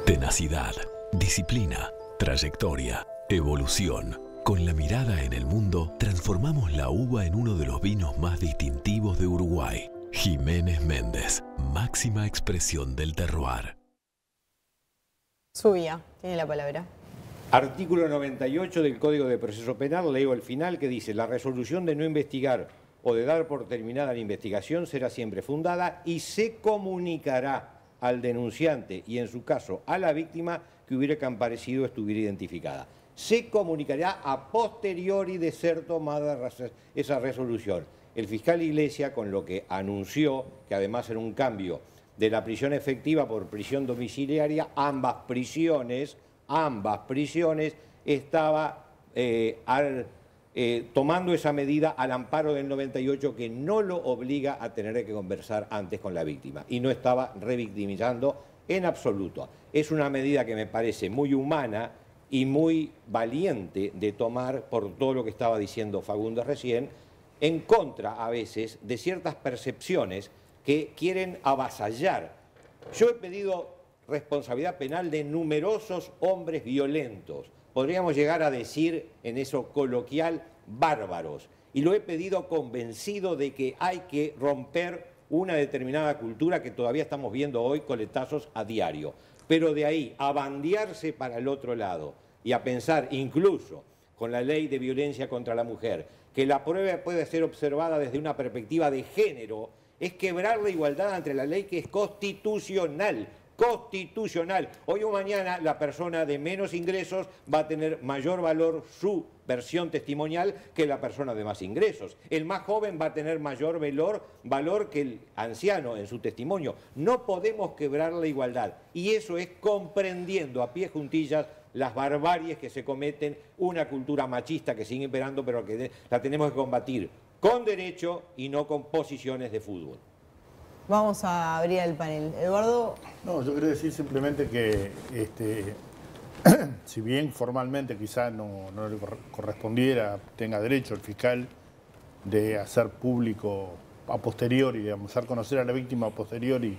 Tenacidad, disciplina, trayectoria, evolución. Con la mirada en el mundo, transformamos la uva en uno de los vinos más distintivos de Uruguay. Jiménez Méndez, máxima expresión del terroir. Subía, tiene la palabra. Artículo 98 del Código de Proceso Penal, leo el final que dice: la resolución de no investigar o de dar por terminada la investigación será siempre fundada y se comunicará al denunciante y en su caso a la víctima que hubiera comparecido estuviera identificada. Se comunicará a posteriori de ser tomada esa resolución. El fiscal Iglesias, con lo que anunció, que además era un cambio de la prisión efectiva por prisión domiciliaria, ambas prisiones estaba tomando esa medida al amparo del 98 que no lo obliga a tener que conversar antes con la víctima y no estaba revictimizando en absoluto. Es una medida que me parece muy humana y muy valiente de tomar por todo lo que estaba diciendo Fagundes recién, en contra a veces de ciertas percepciones que quieren avasallar. Yo he pedido responsabilidad penal de numerosos hombres violentos, podríamos llegar a decir en eso coloquial, bárbaros, y lo he pedido convencido de que hay que romper una determinada cultura que todavía estamos viendo hoy coletazos a diario. Pero de ahí a bandearse para el otro lado y a pensar incluso con la ley de violencia contra la mujer, que la prueba puede ser observada desde una perspectiva de género, es quebrar la igualdad entre la ley que es constitucional. Constitucional. Hoy o mañana la persona de menos ingresos va a tener mayor valor su versión testimonial que la persona de más ingresos. El más joven va a tener mayor valor que el anciano en su testimonio. No podemos quebrar la igualdad y eso es comprendiendo a pie juntillas las barbaries que se cometen, una cultura machista que sigue imperando pero que la tenemos que combatir con derecho y no con posiciones de fútbol. Vamos a abrir el panel. Eduardo. No, yo quería decir simplemente que si bien formalmente quizás no le correspondiera, tenga derecho el fiscal de hacer público a posteriori, digamos, hacer conocer a la víctima a posteriori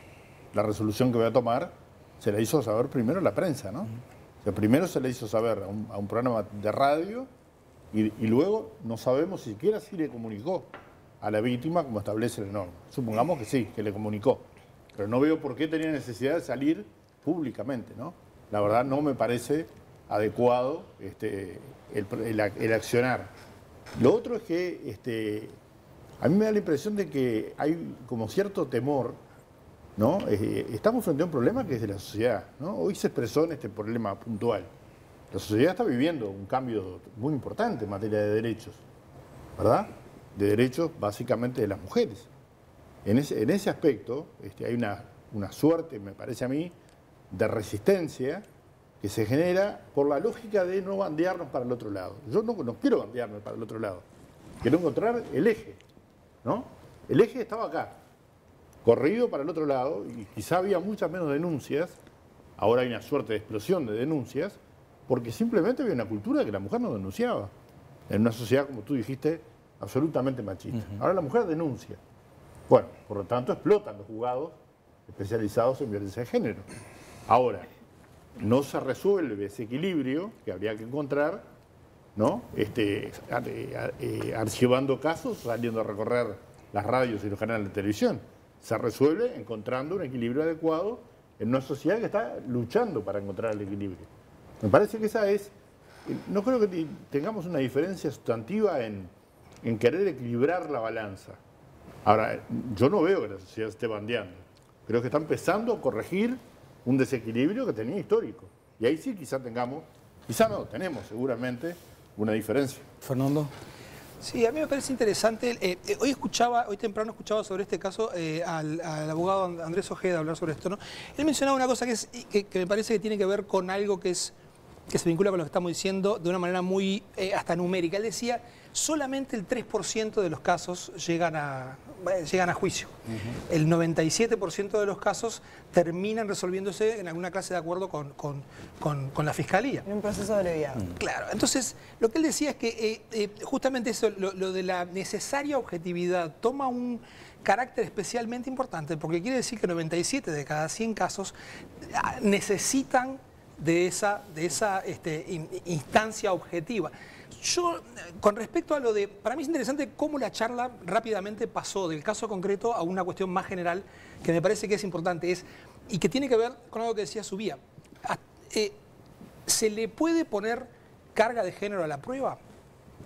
la resolución que voy a tomar, se la hizo saber primero a la prensa, ¿no? O sea, primero se le hizo saber a un programa de radio y luego no sabemos siquiera si le comunicó a la víctima como establece la norma. Supongamos que sí, que le comunicó, pero no veo por qué tenía necesidad de salir públicamente, ¿no? La verdad no me parece adecuado el accionar. Lo otro es que a mí me da la impresión de que hay como cierto temor, ¿no? Estamos frente a un problema que es de la sociedad, ¿no? Hoy se expresó en este problema puntual. La sociedad está viviendo un cambio muy importante en materia de derechos, ¿verdad? De derechos básicamente de las mujeres. En ese aspecto hay una suerte, me parece a mí, de resistencia que se genera por la lógica de no bandearnos para el otro lado. Yo no quiero bandearme para el otro lado, quiero encontrar el eje, ¿no? El eje estaba acá, corrido para el otro lado, y quizá había muchas menos denuncias, ahora hay una suerte de explosión de denuncias, porque simplemente había una cultura que la mujer no denunciaba, en una sociedad, como tú dijiste, absolutamente machista. Ahora la mujer denuncia. Bueno, por lo tanto explotan los juzgados especializados en violencia de género. Ahora, no se resuelve ese equilibrio que habría que encontrar, ¿no? Archivando casos, saliendo a recorrer las radios y los canales de televisión. Se resuelve encontrando un equilibrio adecuado en una sociedad que está luchando para encontrar el equilibrio. Me parece que esa es no creo que tengamos una diferencia sustantiva en querer equilibrar la balanza. Ahora, yo no veo que la sociedad esté bandeando. Creo que está empezando a corregir un desequilibrio que tenía histórico. Y ahí sí quizá tenemos, tenemos seguramente una diferencia. Fernando. Sí, a mí me parece interesante. Hoy temprano escuchaba sobre este caso al abogado Andrés Ojeda hablar sobre esto, ¿no? Él mencionaba una cosa que me parece que tiene que ver con algo que se vincula con lo que estamos diciendo de una manera muy hasta numérica. Él decía, solamente el 3% de los casos llegan a juicio. El 97% de los casos terminan resolviéndose en alguna clase de acuerdo con la Fiscalía. En un proceso abreviado. Claro, entonces lo que él decía es que justamente eso, lo de la necesaria objetividad toma un carácter especialmente importante, porque quiere decir que 97 de cada 100 casos necesitan de esa instancia objetiva. Yo, con respecto a lo de, para mí es interesante cómo la charla rápidamente pasó del caso concreto a una cuestión más general que me parece que es importante y que tiene que ver con algo que decía Subía. ¿Se le puede poner carga de género a la prueba?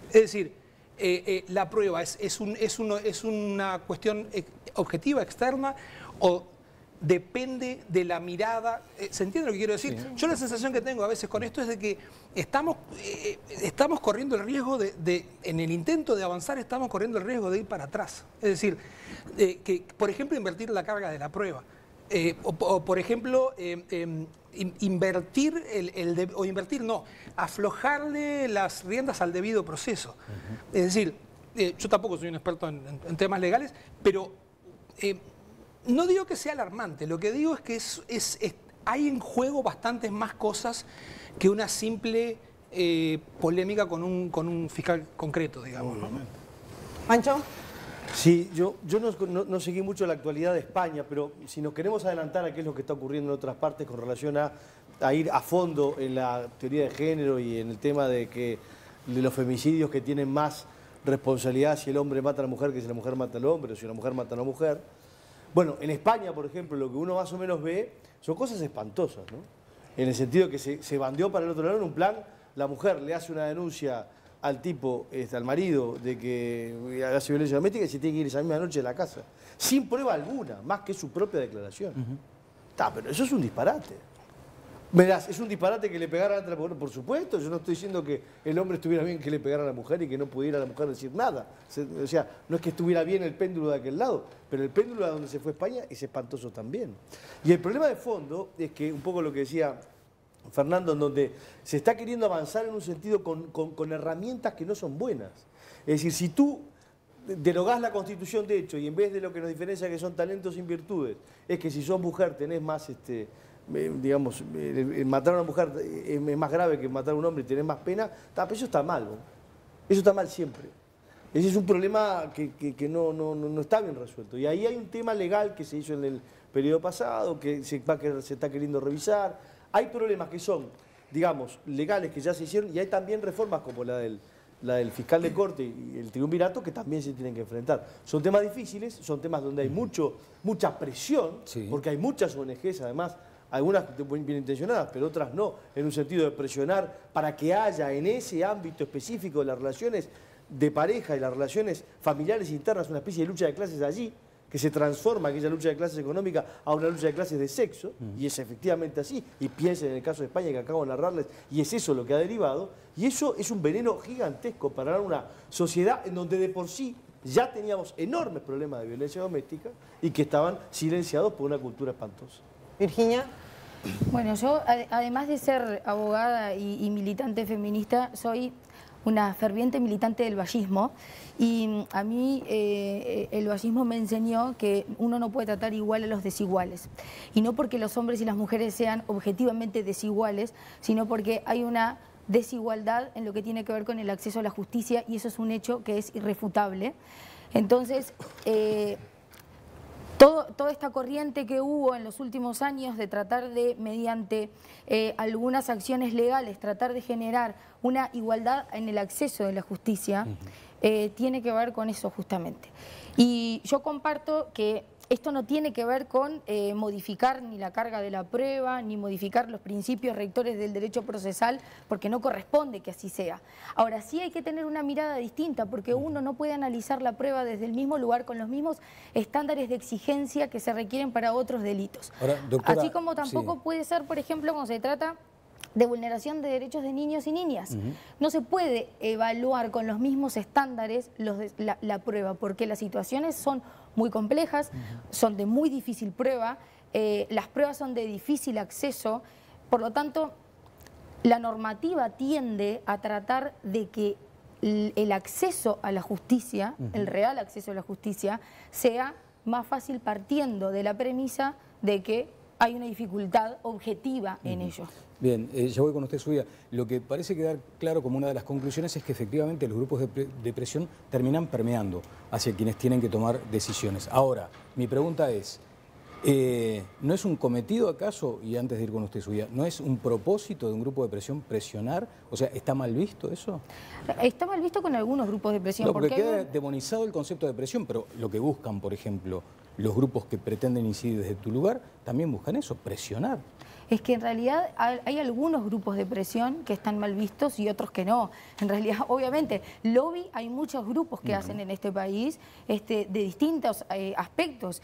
Es decir, la prueba es una cuestión objetiva, externa, o depende de la mirada. ¿Se entiende lo que quiero decir? Sí. Yo la sensación que tengo a veces con esto es de que estamos corriendo el riesgo en el intento de avanzar, estamos corriendo el riesgo de ir para atrás. Es decir, que por ejemplo invertir la carga de la prueba. O por ejemplo, aflojarle las riendas al debido proceso. Es decir, yo tampoco soy un experto en temas legales, pero no digo que sea alarmante, lo que digo es que hay en juego bastantes más cosas que una simple polémica con un fiscal concreto, digamos, ¿no? ¿Pancho? Sí, yo no seguí mucho la actualidad de España, pero si nos queremos adelantar a qué es lo que está ocurriendo en otras partes con relación a ir a fondo en la teoría de género y en el tema de los femicidios que tienen más responsabilidad si el hombre mata a la mujer que si la mujer mata al hombre o si la mujer mata a la mujer. Bueno, en España, por ejemplo, lo que uno más o menos ve son cosas espantosas, ¿no? En el sentido que se bandeó para el otro lado en un plan, la mujer le hace una denuncia al tipo, al marido, de que hace violencia doméstica y se tiene que ir esa misma noche de la casa, sin prueba alguna, más que su propia declaración. Pero eso es un disparate. Verás, es un disparate que le pegara a la mujer, por supuesto. Yo no estoy diciendo que el hombre estuviera bien que le pegara a la mujer y que no pudiera la mujer decir nada. O sea, no es que estuviera bien el péndulo de aquel lado, pero el péndulo a donde se fue España es espantoso también. Y el problema de fondo es que, un poco lo que decía Fernando, en donde se está queriendo avanzar en un sentido con herramientas que no son buenas. Es decir, si tú derogás la Constitución de hecho y en vez de lo que nos diferencia que son talentos sin virtudes, es que si sos mujer tenés más, digamos, matar a una mujer es más grave que matar a un hombre y tenés más pena, pero eso está mal, ¿no? Eso está mal siempre. Ese es un problema que no está bien resuelto. Y ahí hay un tema legal que se hizo en el periodo pasado, que se está queriendo revisar. Hay problemas que son, digamos, legales que ya se hicieron y hay también reformas como la del fiscal de corte y el triunvirato que también se tienen que enfrentar. Son temas difíciles, son temas donde hay mucha presión, sí, porque hay muchas ONGs además, algunas bien intencionadas, pero otras no, en un sentido de presionar para que haya en ese ámbito específico de las relaciones de pareja y las relaciones familiares internas una especie de lucha de clases allí, que se transforma aquella lucha de clases económica a una lucha de clases de sexo, y es efectivamente así, y piensen en el caso de España que acabo de narrarles, y es eso lo que ha derivado, y eso es un veneno gigantesco para una sociedad en donde de por sí ya teníamos enormes problemas de violencia doméstica y que estaban silenciados por una cultura espantosa. Virginia. Bueno, yo además de ser abogada y militante feminista, soy una ferviente militante del vallismo y a mí el vallismo me enseñó que uno no puede tratar igual a los desiguales. Y no porque los hombres y las mujeres sean objetivamente desiguales, sino porque hay una desigualdad en lo que tiene que ver con el acceso a la justicia y eso es un hecho que es irrefutable. Entonces, toda esta corriente que hubo en los últimos años de tratar de, mediante algunas acciones legales, tratar de generar una igualdad en el acceso de la justicia, tiene que ver con eso justamente. Y yo comparto que esto no tiene que ver con modificar ni la carga de la prueba, ni modificar los principios rectores del derecho procesal, porque no corresponde que así sea. Ahora, sí hay que tener una mirada distinta, porque uno no puede analizar la prueba desde el mismo lugar, con los mismos estándares de exigencia que se requieren para otros delitos. Ahora, doctora, así como tampoco puede ser, por ejemplo, cuando se trata de vulneración de derechos de niños y niñas. No se puede evaluar con los mismos estándares la prueba, porque las situaciones son muy complejas, son de muy difícil prueba, las pruebas son de difícil acceso, por lo tanto, la normativa tiende a tratar de que el acceso a la justicia, el real acceso a la justicia, sea más fácil partiendo de la premisa de que hay una dificultad objetiva en ello. Bien, ya voy con usted, Zubia. Lo que parece quedar claro como una de las conclusiones es que efectivamente los grupos de presión terminan permeando hacia quienes tienen que tomar decisiones. Ahora, mi pregunta es, ¿no es un cometido acaso, y antes de ir con usted, Zubia, no es un propósito de un grupo de presión presionar? O sea, ¿está mal visto eso? Está mal visto con algunos grupos de presión. No, porque queda demonizado el concepto de presión, pero lo que buscan, por ejemplo, los grupos que pretenden incidir desde tu lugar, también buscan eso, presionar. Es que en realidad hay algunos grupos de presión que están mal vistos y otros que no. En realidad, obviamente, lobby hay muchos grupos que hacen en este país de distintos aspectos.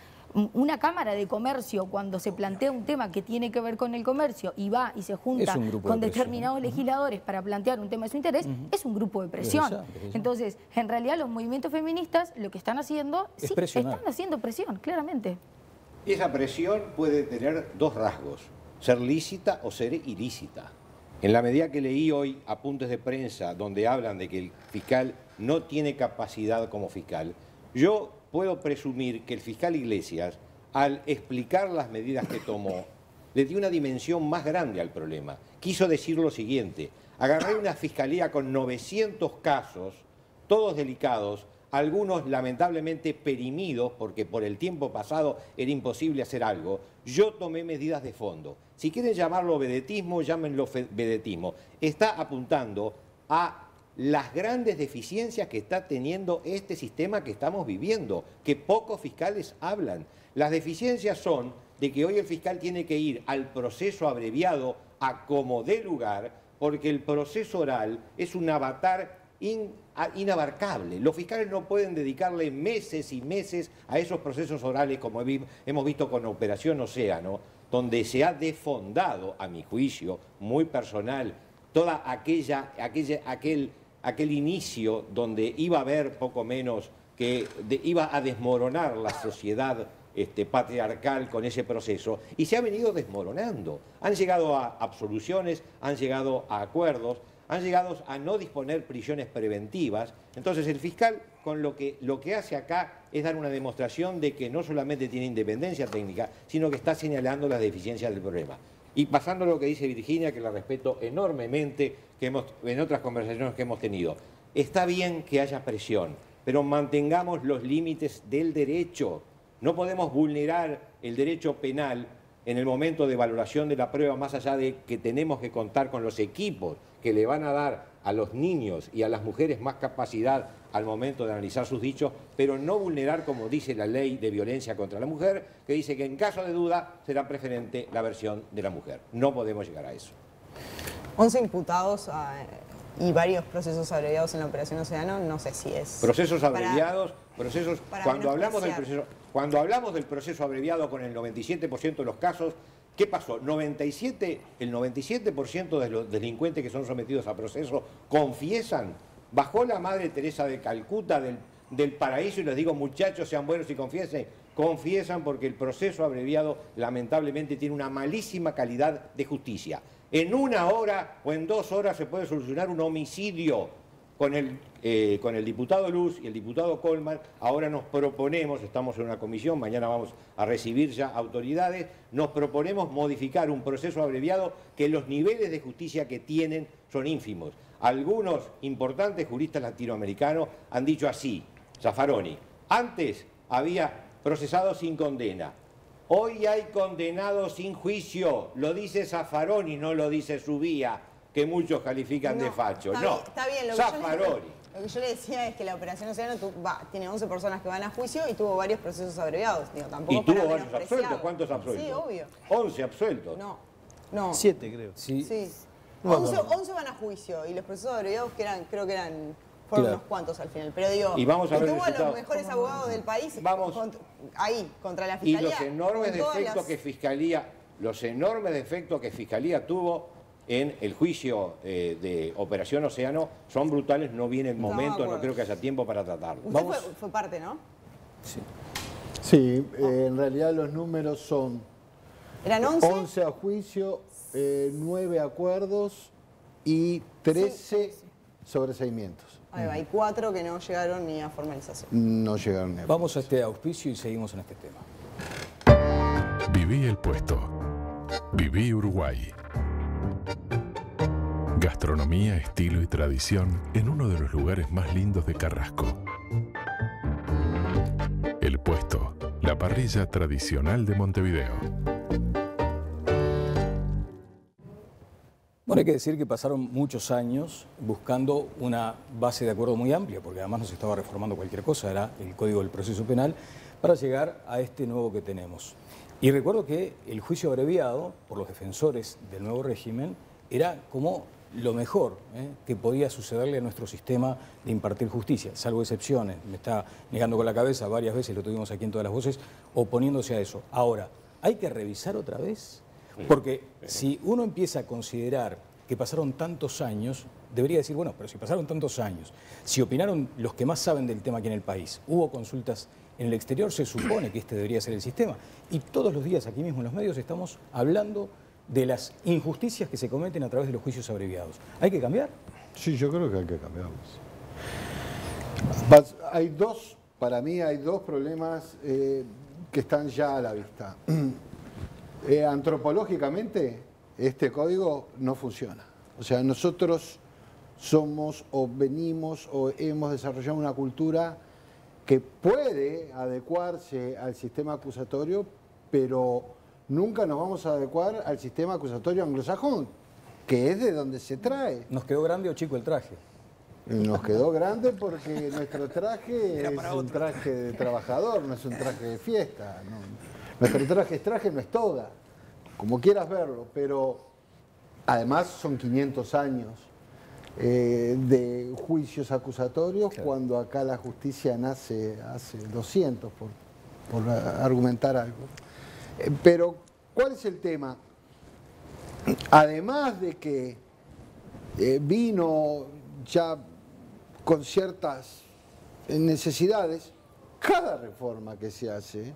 Una cámara de comercio, cuando se plantea un tema que tiene que ver con el comercio y va y se junta con determinados legisladores para plantear un tema de su interés, es un grupo de presión. Entonces, en realidad los movimientos feministas lo que están haciendo, sí, están haciendo presión, claramente. Y esa presión puede tener dos rasgos: ser lícita o ser ilícita. En la medida que leí hoy apuntes de prensa donde hablan de que el fiscal no tiene capacidad como fiscal, yo puedo presumir que el fiscal Iglesias, al explicar las medidas que tomó, le dio una dimensión más grande al problema. Quiso decir lo siguiente: agarré una fiscalía con 900 casos, todos delicados, algunos lamentablemente perimidos porque por el tiempo pasado era imposible hacer algo. Yo tomé medidas de fondo. Si quieren llamarlo vedetismo, llámenlo vedetismo. Está apuntando a las grandes deficiencias que está teniendo este sistema que estamos viviendo, que pocos fiscales hablan. Las deficiencias son de que hoy el fiscal tiene que ir al proceso abreviado a como dé lugar, porque el proceso oral es un avatar inabarcable. Los fiscales no pueden dedicarle meses y meses a esos procesos orales, como hemos visto con Operación Océano, donde se ha desfondado, a mi juicio, muy personal, toda aquel inicio donde iba a haber poco menos que iba a desmoronar la sociedad patriarcal con ese proceso, y se ha venido desmoronando. Han llegado a absoluciones, han llegado a acuerdos, han llegado a no disponer prisiones preventivas. Entonces el fiscal con lo que hace acá es dar una demostración de que no solamente tiene independencia técnica, sino que está señalando las deficiencias del problema. Y pasando a lo que dice Virginia, que la respeto enormemente, que en otras conversaciones que hemos tenido, está bien que haya presión, pero mantengamos los límites del derecho. No podemos vulnerar el derecho penal en el momento de valoración de la prueba, más allá de que tenemos que contar con los equipos que le van a dar a los niños y a las mujeres más capacidad al momento de analizar sus dichos, pero no vulnerar, como dice la ley de violencia contra la mujer, que dice que en caso de duda será preferente la versión de la mujer. No podemos llegar a eso. 11 imputados y varios procesos abreviados en la Operación Océano, no sé si es... Procesos abreviados, cuando hablamos del proceso abreviado con el 97% de los casos, ¿qué pasó? El 97% de los delincuentes que son sometidos a proceso confiesan. Bajó la Madre Teresa de Calcuta del paraíso y les digo, muchachos, sean buenos y confiesen. Confiesan porque el proceso abreviado lamentablemente tiene una malísima calidad de justicia. En 1 hora o en 2 horas se puede solucionar un homicidio. Con el diputado Luz y el diputado Colman, ahora nos proponemos, estamos en una comisión, mañana vamos a recibir ya autoridades, nos proponemos modificar un proceso abreviado que los niveles de justicia que tienen son ínfimos. Algunos importantes juristas latinoamericanos han dicho así: Zaffaroni, antes había procesados sin condena, hoy hay condenados sin juicio, lo dice Zaffaroni, no lo dice Zubia, que muchos califican de facho. Está bien, Zaffaroni. Lo que yo le decía es que la Operación Océano tiene 11 personas que van a juicio y tuvo varios procesos abreviados. Digo, tampoco Y tuvo para varios menospreciar. absueltos. ¿Cuántos absueltos? Sí, obvio. 11 absueltos. No. 7, creo. Sí. Sí. No, 11 van a juicio y los procesos abreviados creo que fueron Claro. unos cuantos al final. Pero digo, Y vamos a ver tuvo a los resultados. mejores abogados del país contra la Y Fiscalía. los enormes con todas defectos las- que Fiscalía tuvo en el juicio de Operación Océano son brutales, no viene el momento, acuerdo. no creo que haya tiempo para tratarlo. Usted fue parte, ¿no? Sí, en realidad los números son ¿Eran 11? 11 a juicio, 9 acuerdos y 13 sobreseimientos. Ahí va, hay 4 que no llegaron ni a formalización. No llegaron ni a Vamos a este auspicio y seguimos en este tema. Viví el puesto. Viví Uruguay. Gastronomía, estilo y tradición en uno de los lugares más lindos de Carrasco. El puesto, la parrilla tradicional de Montevideo. Bueno, hay que decir que pasaron muchos años buscando una base de acuerdo muy amplia, porque además no se estaba reformando cualquier cosa, era el Código del Proceso Penal, para llegar a este nuevo que tenemos. Y recuerdo que el juicio abreviado por los defensores del nuevo régimen era como lo mejor que podía sucederle a nuestro sistema de impartir justicia, salvo excepciones. Me está negando con la cabeza, varias veces lo tuvimos aquí en Todas las Voces, oponiéndose a eso. Ahora, ¿hay que revisar otra vez? Porque si uno empieza a considerar que pasaron tantos años, debería decir, bueno, pero si pasaron tantos años, si opinaron los que más saben del tema aquí en el país, hubo consultas en el exterior, se supone que este debería ser el sistema. Y todos los días aquí mismo en los medios estamos hablando de las injusticias que se cometen a través de los juicios abreviados. ¿Hay que cambiar? Sí, yo creo que hay que cambiarlos. Para mí hay dos problemas que están ya a la vista. Antropológicamente, este código no funciona. O sea, nosotros somos o venimos o hemos desarrollado una cultura que puede adecuarse al sistema acusatorio, pero nunca nos vamos a adecuar al sistema acusatorio anglosajón, que es de donde se trae. ¿Nos quedó grande o chico el traje? Nos quedó grande porque nuestro traje es un traje de trabajador, no es un traje de fiesta. No. Nuestro traje no es toga, como quieras verlo, pero además son 500 años de juicios acusatorios, claro, cuando acá la justicia nace hace 200, por argumentar algo. Pero, ¿cuál es el tema? Además de que vino ya con ciertas necesidades, cada reforma que se hace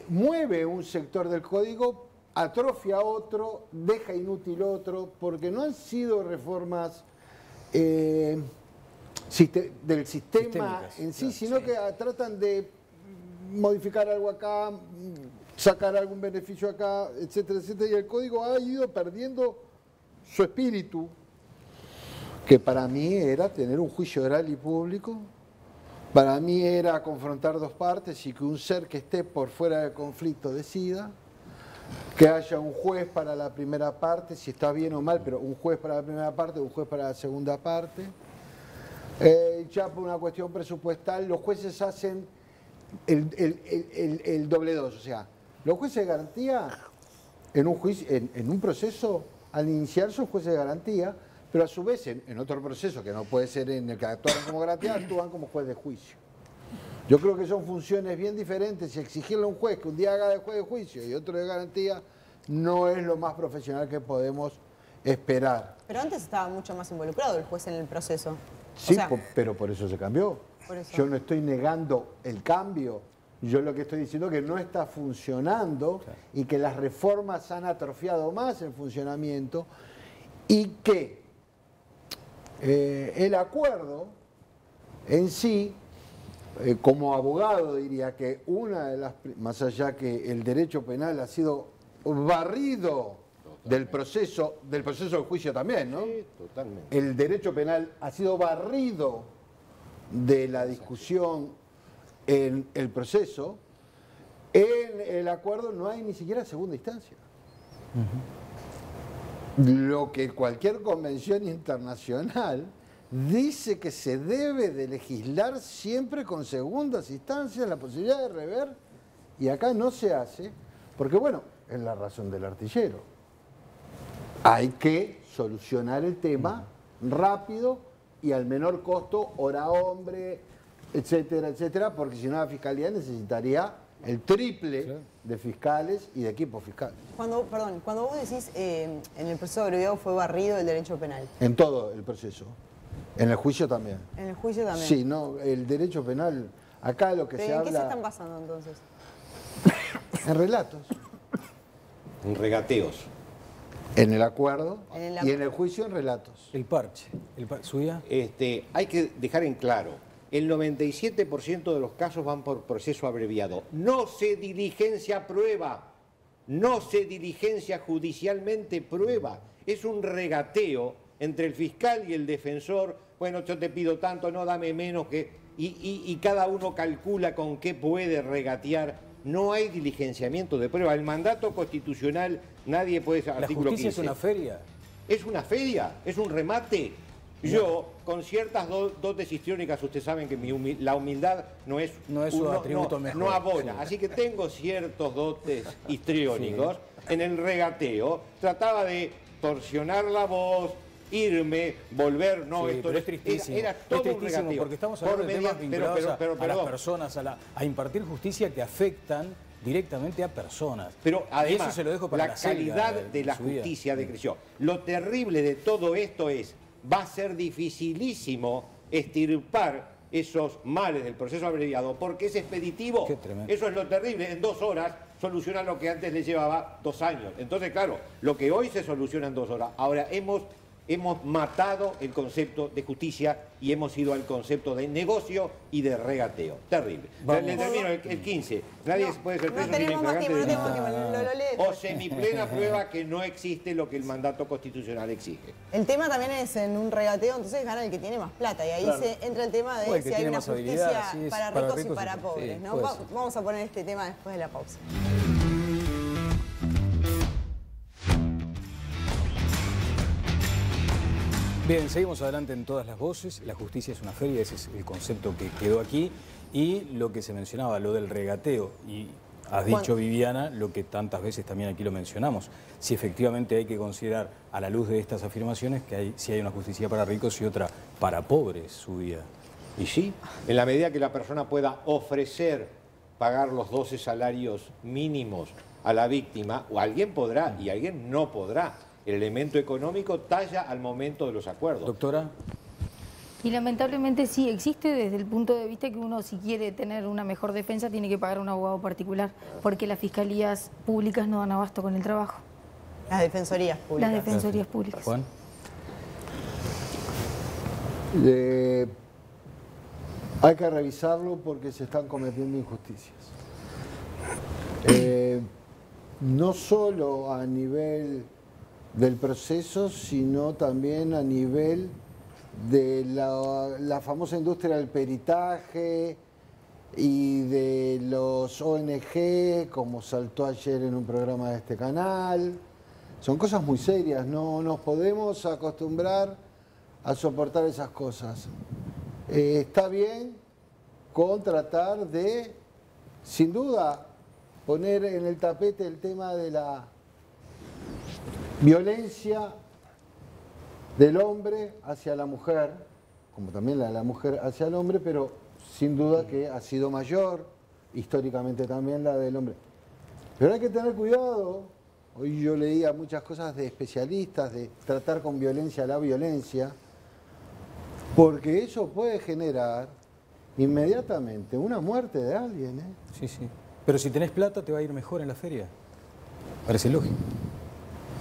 mueve un sector del código, atrofia otro, deja inútil otro, porque no han sido reformas del sistema en sí, sino que tratan de modificar algo acá, sacar algún beneficio acá, etcétera, etcétera, y el código ha ido perdiendo su espíritu, que para mí era tener un juicio oral y público, para mí era confrontar dos partes y que un ser que esté por fuera del conflicto decida, que haya un juez para la primera parte, si está bien o mal, pero un juez para la primera parte, un juez para la segunda parte. Ya por una cuestión presupuestal, los jueces hacen el doble dos, o sea, los jueces de garantía en un juicio, en un proceso, al iniciar son jueces de garantía, pero a su vez en otro proceso que no puede ser en el que actúan como garantía, actúan como juez de juicio. Yo creo que son funciones bien diferentes y exigirle a un juez que un día haga de juez de juicio y otro de garantía no es lo más profesional que podemos esperar. Pero antes estaba mucho más involucrado el juez en el proceso. Sí, pero por eso se cambió. Por eso. Yo no estoy negando el cambio, yo lo que estoy diciendo es que no está funcionando, claro, y que las reformas han atrofiado más el funcionamiento y que el acuerdo en sí, como abogado diría que una de las, más allá que el derecho penal ha sido barrido del proceso del juicio también, ¿no? Sí, totalmente. El derecho penal ha sido barrido de la discusión en el proceso. En el acuerdo no hay ni siquiera segunda instancia. Lo que cualquier convención internacional dice que se debe de legislar siempre con segundas instancias, la posibilidad de rever, y acá no se hace, porque bueno, es la razón del artillero. Hay que solucionar el tema rápido y al menor costo, hora hombre, etcétera, etcétera, porque si no la Fiscalía necesitaría el triple de fiscales y de equipos fiscales. Cuando vos decís en el proceso abreviado fue barrido el derecho penal. En todo el proceso. En el juicio también. En el juicio también. Sí, no, el derecho penal, acá lo que se habla... ¿En qué se están basando entonces? En relatos. En regateos. En el acuerdo En y en el juicio en relatos. El parche. ¿Suya? Hay que dejar en claro, el 97% de los casos van por proceso abreviado. No se diligencia prueba, no se diligencia judicialmente prueba. Es un regateo entre el fiscal y el defensor. Bueno, yo te pido tanto, no, dame menos que... Y cada uno calcula con qué puede regatear. No hay diligenciamiento de prueba. El mandato constitucional, nadie puede... ¿La justicia es una feria? ¿Es una feria? ¿Es un remate? Yo, con ciertas dotes histriónicas, ustedes saben que la humildad no es un atributo mejor. No abona. Sí. Así que tengo ciertos dotes histriónicos. Sí. En el regateo trataba de torsionar la voz, irme, volver, no, sí, esto pero es tristísimo. Era todo un regateo. Porque estamos hablando de temas vinculados a las personas, a impartir justicia que afectan directamente a personas. Pero además, y eso se lo dejo para la calidad de la justicia decreció. Lo terrible de todo esto es, va a ser dificilísimo extirpar esos males del proceso abreviado, porque es expeditivo. Eso es lo terrible. En 2 horas soluciona lo que antes le llevaba 2 años. Entonces, claro, lo que hoy se soluciona en 2 horas. Ahora, hemos matado el concepto de justicia y hemos ido al concepto de negocio y de regateo. Terrible. Le termino el 15. Nadie puede ser preso sin infragante de o semiplena prueba que no existe lo que el mandato constitucional exige. El tema también es en un regateo, entonces gana el que tiene más plata. Y ahí se entra el tema de si hay una justicia para ricos y para pobres. Sí, ¿no? Vamos a poner este tema después de la pausa. Bien, seguimos adelante en todas las voces. La justicia es una feria, ese es el concepto que quedó aquí. Y lo que se mencionaba, lo del regateo. Y has dicho, Viviana, lo que tantas veces también aquí lo mencionamos. Si efectivamente hay que considerar, a la luz de estas afirmaciones, que si hay una justicia para ricos y otra para pobres, su vida. Y sí, en la medida que la persona pueda ofrecer pagar los 12 salarios mínimos a la víctima, o alguien podrá y alguien no podrá. El elemento económico talla al momento de los acuerdos. Doctora. Y lamentablemente sí, existe desde el punto de vista que uno, si quiere tener una mejor defensa, tiene que pagar un abogado particular, porque las fiscalías públicas no dan abasto con el trabajo. Las defensorías públicas. Las defensorías públicas. Juan. Hay que revisarlo porque se están cometiendo injusticias. No solo a nivel del proceso, sino también a nivel de la famosa industria del peritaje y de los ONG, como saltó ayer en un programa de este canal. Son cosas muy serias, no nos podemos acostumbrar a soportar esas cosas. Está bien con tratar de, sin duda, poner en el tapete el tema de la violencia del hombre hacia la mujer, como también la de la mujer hacia el hombre, pero sin duda que ha sido mayor, históricamente también la del hombre. Pero hay que tener cuidado, hoy yo leía muchas cosas de especialistas, de tratar con violencia la violencia, porque eso puede generar inmediatamente una muerte de alguien. Sí, sí. Pero si tenés plata te va a ir mejor en la feria. Parece lógico.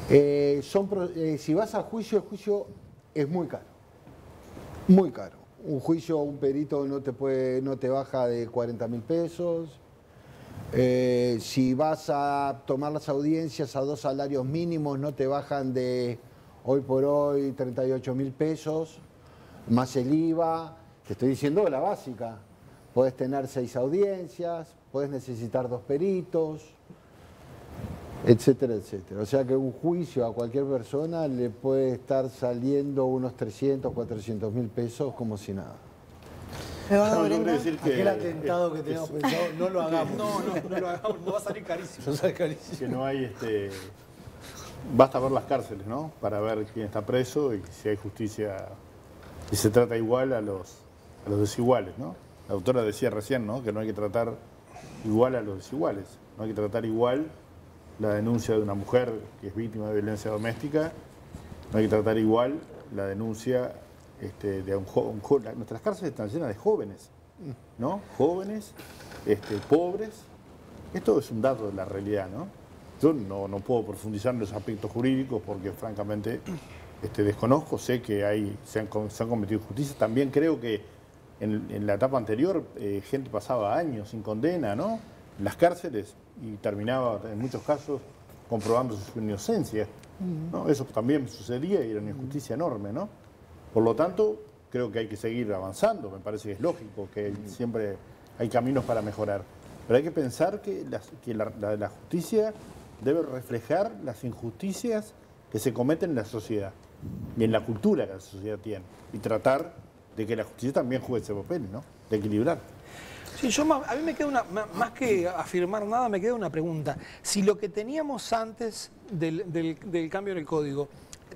Si vas a juicio, el juicio es muy caro. Muy caro. Un juicio, un perito no te baja de 40.000 pesos. Si vas a tomar las audiencias a 2 salarios mínimos, no te bajan de, hoy por hoy, 38.000 pesos, más el IVA. Te estoy diciendo la básica. Podés tener 6 audiencias, podés necesitar 2 peritos. etcétera, etcétera. O sea que un juicio a cualquier persona le puede estar saliendo unos 300, 400 mil pesos como si nada. Yo quería decir que aquel atentado que teníamos pensado, no lo hagamos. No lo hagamos, no va a salir carísimo. No sale carísimo. que no hay basta ver las cárceles, ¿no? Para ver quién está preso y si hay justicia y se trata igual a los desiguales, ¿no? La autora decía recién, ¿no? Que no hay que tratar igual a los desiguales. No hay que tratar igual la denuncia de una mujer que es víctima de violencia doméstica. No hay que tratar igual la denuncia de un joven. Nuestras cárceles están llenas de jóvenes, ¿no? Jóvenes, pobres. Esto es un dato de la realidad, ¿no? Yo no puedo profundizar en los aspectos jurídicos porque francamente desconozco, sé que se han cometido injusticias. También creo que en la etapa anterior gente pasaba años sin condena, ¿no? En las cárceles y terminaba en muchos casos comprobando su inocencia, ¿no? Eso también sucedía y era una injusticia enorme, ¿no? Por lo tanto, creo que hay que seguir avanzando, me parece que es lógico que siempre hay caminos para mejorar. Pero hay que pensar que la justicia debe reflejar las injusticias que se cometen en la sociedad y en la cultura que la sociedad tiene. Y tratar de que la justicia también juegue ese papel, ¿no? De equilibrar. Sí, a mí me queda más que afirmar nada, me queda una pregunta. Si lo que teníamos antes del cambio en el código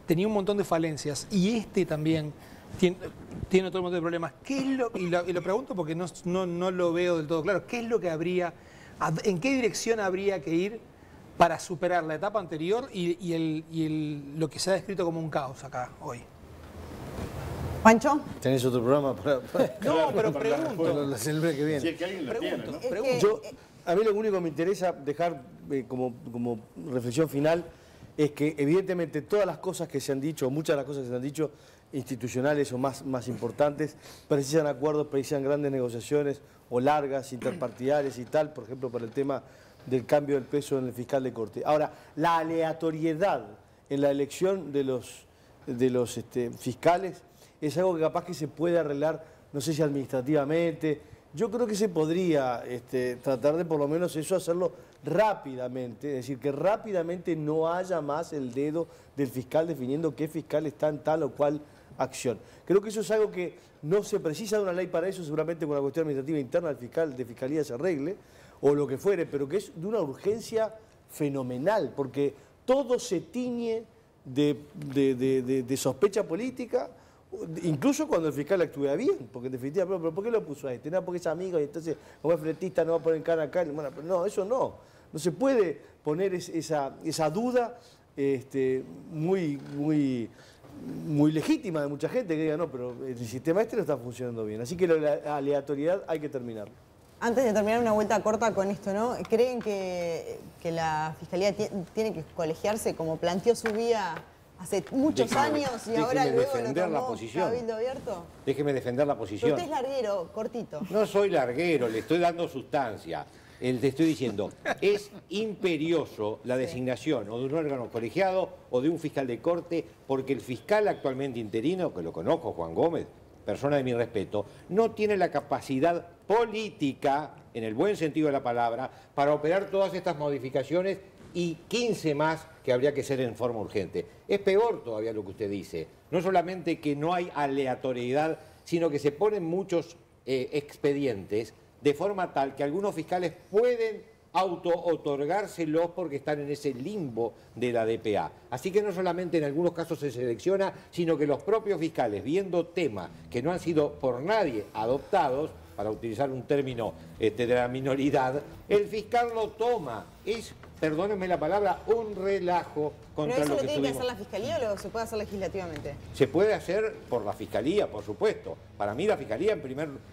tenía un montón de falencias y también tiene otro montón de problemas, ¿qué es y lo pregunto porque no lo veo del todo claro, ¿qué es lo que en qué dirección habría que ir para superar la etapa anterior lo que se ha descrito como un caos acá hoy? ¿Pancho? ¿Tenés otro programa para no, pero pregunto. El mes que viene. Si es que alguien lo tiene, ¿no? A mí lo único que me interesa dejar como reflexión final es que evidentemente todas las cosas que se han dicho, o muchas de las cosas que se han dicho, institucionales o más importantes, precisan acuerdos, precisan grandes negociaciones o largas, interpartidarias y tal, por ejemplo, para el tema del cambio del peso en el fiscal de corte. Ahora, la aleatoriedad en la elección de los fiscales es algo que capaz que se puede arreglar, no sé si administrativamente. Yo creo que se podría tratar de por lo menos eso hacerlo rápidamente, es decir, que rápidamente no haya más el dedo del fiscal definiendo qué fiscal está en tal o cual acción. Creo que eso es algo que no se precisa de una ley para eso, seguramente con la cuestión administrativa interna del fiscal de fiscalía se arregle, o lo que fuere, pero que es de una urgencia fenomenal, porque todo se tiñe de sospecha política, incluso cuando el fiscal actúa bien, porque en definitiva, pero ¿por qué lo puso a este? No, porque es amigo y entonces como es fletista no va a poner cara acá. Bueno, pero no, eso no. No se puede poner esa duda muy legítima de mucha gente que diga, no, pero el sistema no está funcionando bien. Así que la aleatoriedad hay que terminarla. Antes de terminar, una vuelta corta con esto, ¿no? ¿Creen que la Fiscalía tiene que colegiarse como planteó su vía hace muchos años y ahora luego lo tomó Cabildo Abierto? Déjeme defender la posición. Pero usted es larguero, cortito. No soy larguero, le estoy dando sustancia. Te estoy diciendo, es imperioso la designación o de un órgano colegiado o de un fiscal de corte, porque el fiscal actualmente interino, que lo conozco, Juan Gómez, persona de mi respeto, no tiene la capacidad política, en el buen sentido de la palabra, para operar todas estas modificaciones y 15 más que habría que hacer en forma urgente. Es peor todavía lo que usted dice. No solamente que no hay aleatoriedad, sino que se ponen muchos expedientes de forma tal que algunos fiscales pueden auto-otorgárselos porque están en ese limbo de la DPA. Así que no solamente en algunos casos se selecciona, sino que los propios fiscales, viendo temas que no han sido por nadie adoptados, para utilizar un término de la minoridad, el fiscal lo toma. Es, perdónenme la palabra, un relajo contra lo que ¿Pero eso lo tiene que hacer la Fiscalía o se puede hacer legislativamente? Se puede hacer por la Fiscalía, por supuesto. Para mí la Fiscalía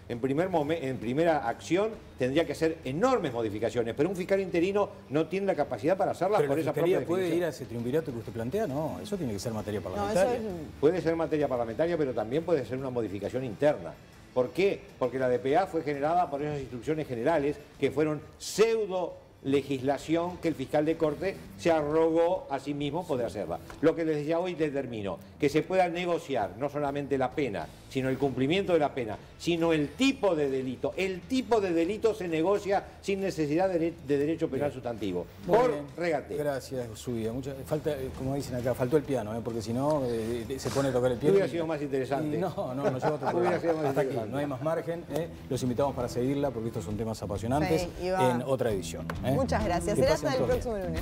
en primera acción tendría que hacer enormes modificaciones, pero un fiscal interino no tiene la capacidad para hacerlas por esa propia definición. ¿Puede ir a ese triunvirato que usted plantea? No, eso tiene que ser materia parlamentaria. Puede ser materia parlamentaria, pero también puede ser una modificación interna. ¿Por qué? Porque la DPA fue generada por esas instrucciones generales que fueron pseudo legislación que el fiscal de corte se arrogó a sí mismo poder hacerla. Lo que les decía hoy determino que se pueda negociar no solamente la pena, sino el cumplimiento de la pena, sino el tipo de delito. El tipo de delito se negocia sin necesidad de derecho penal sustantivo. Por regateo. Gracias, Zubia. Falta, como dicen acá, faltó el piano, porque si no se pone a tocar el piano. Hubiera sido más interesante. No lleva otro programa. Hasta aquí, no hay más margen. Los invitamos para seguirla porque estos son temas apasionantes en otra edición. Muchas gracias. Será hasta el próximo lunes.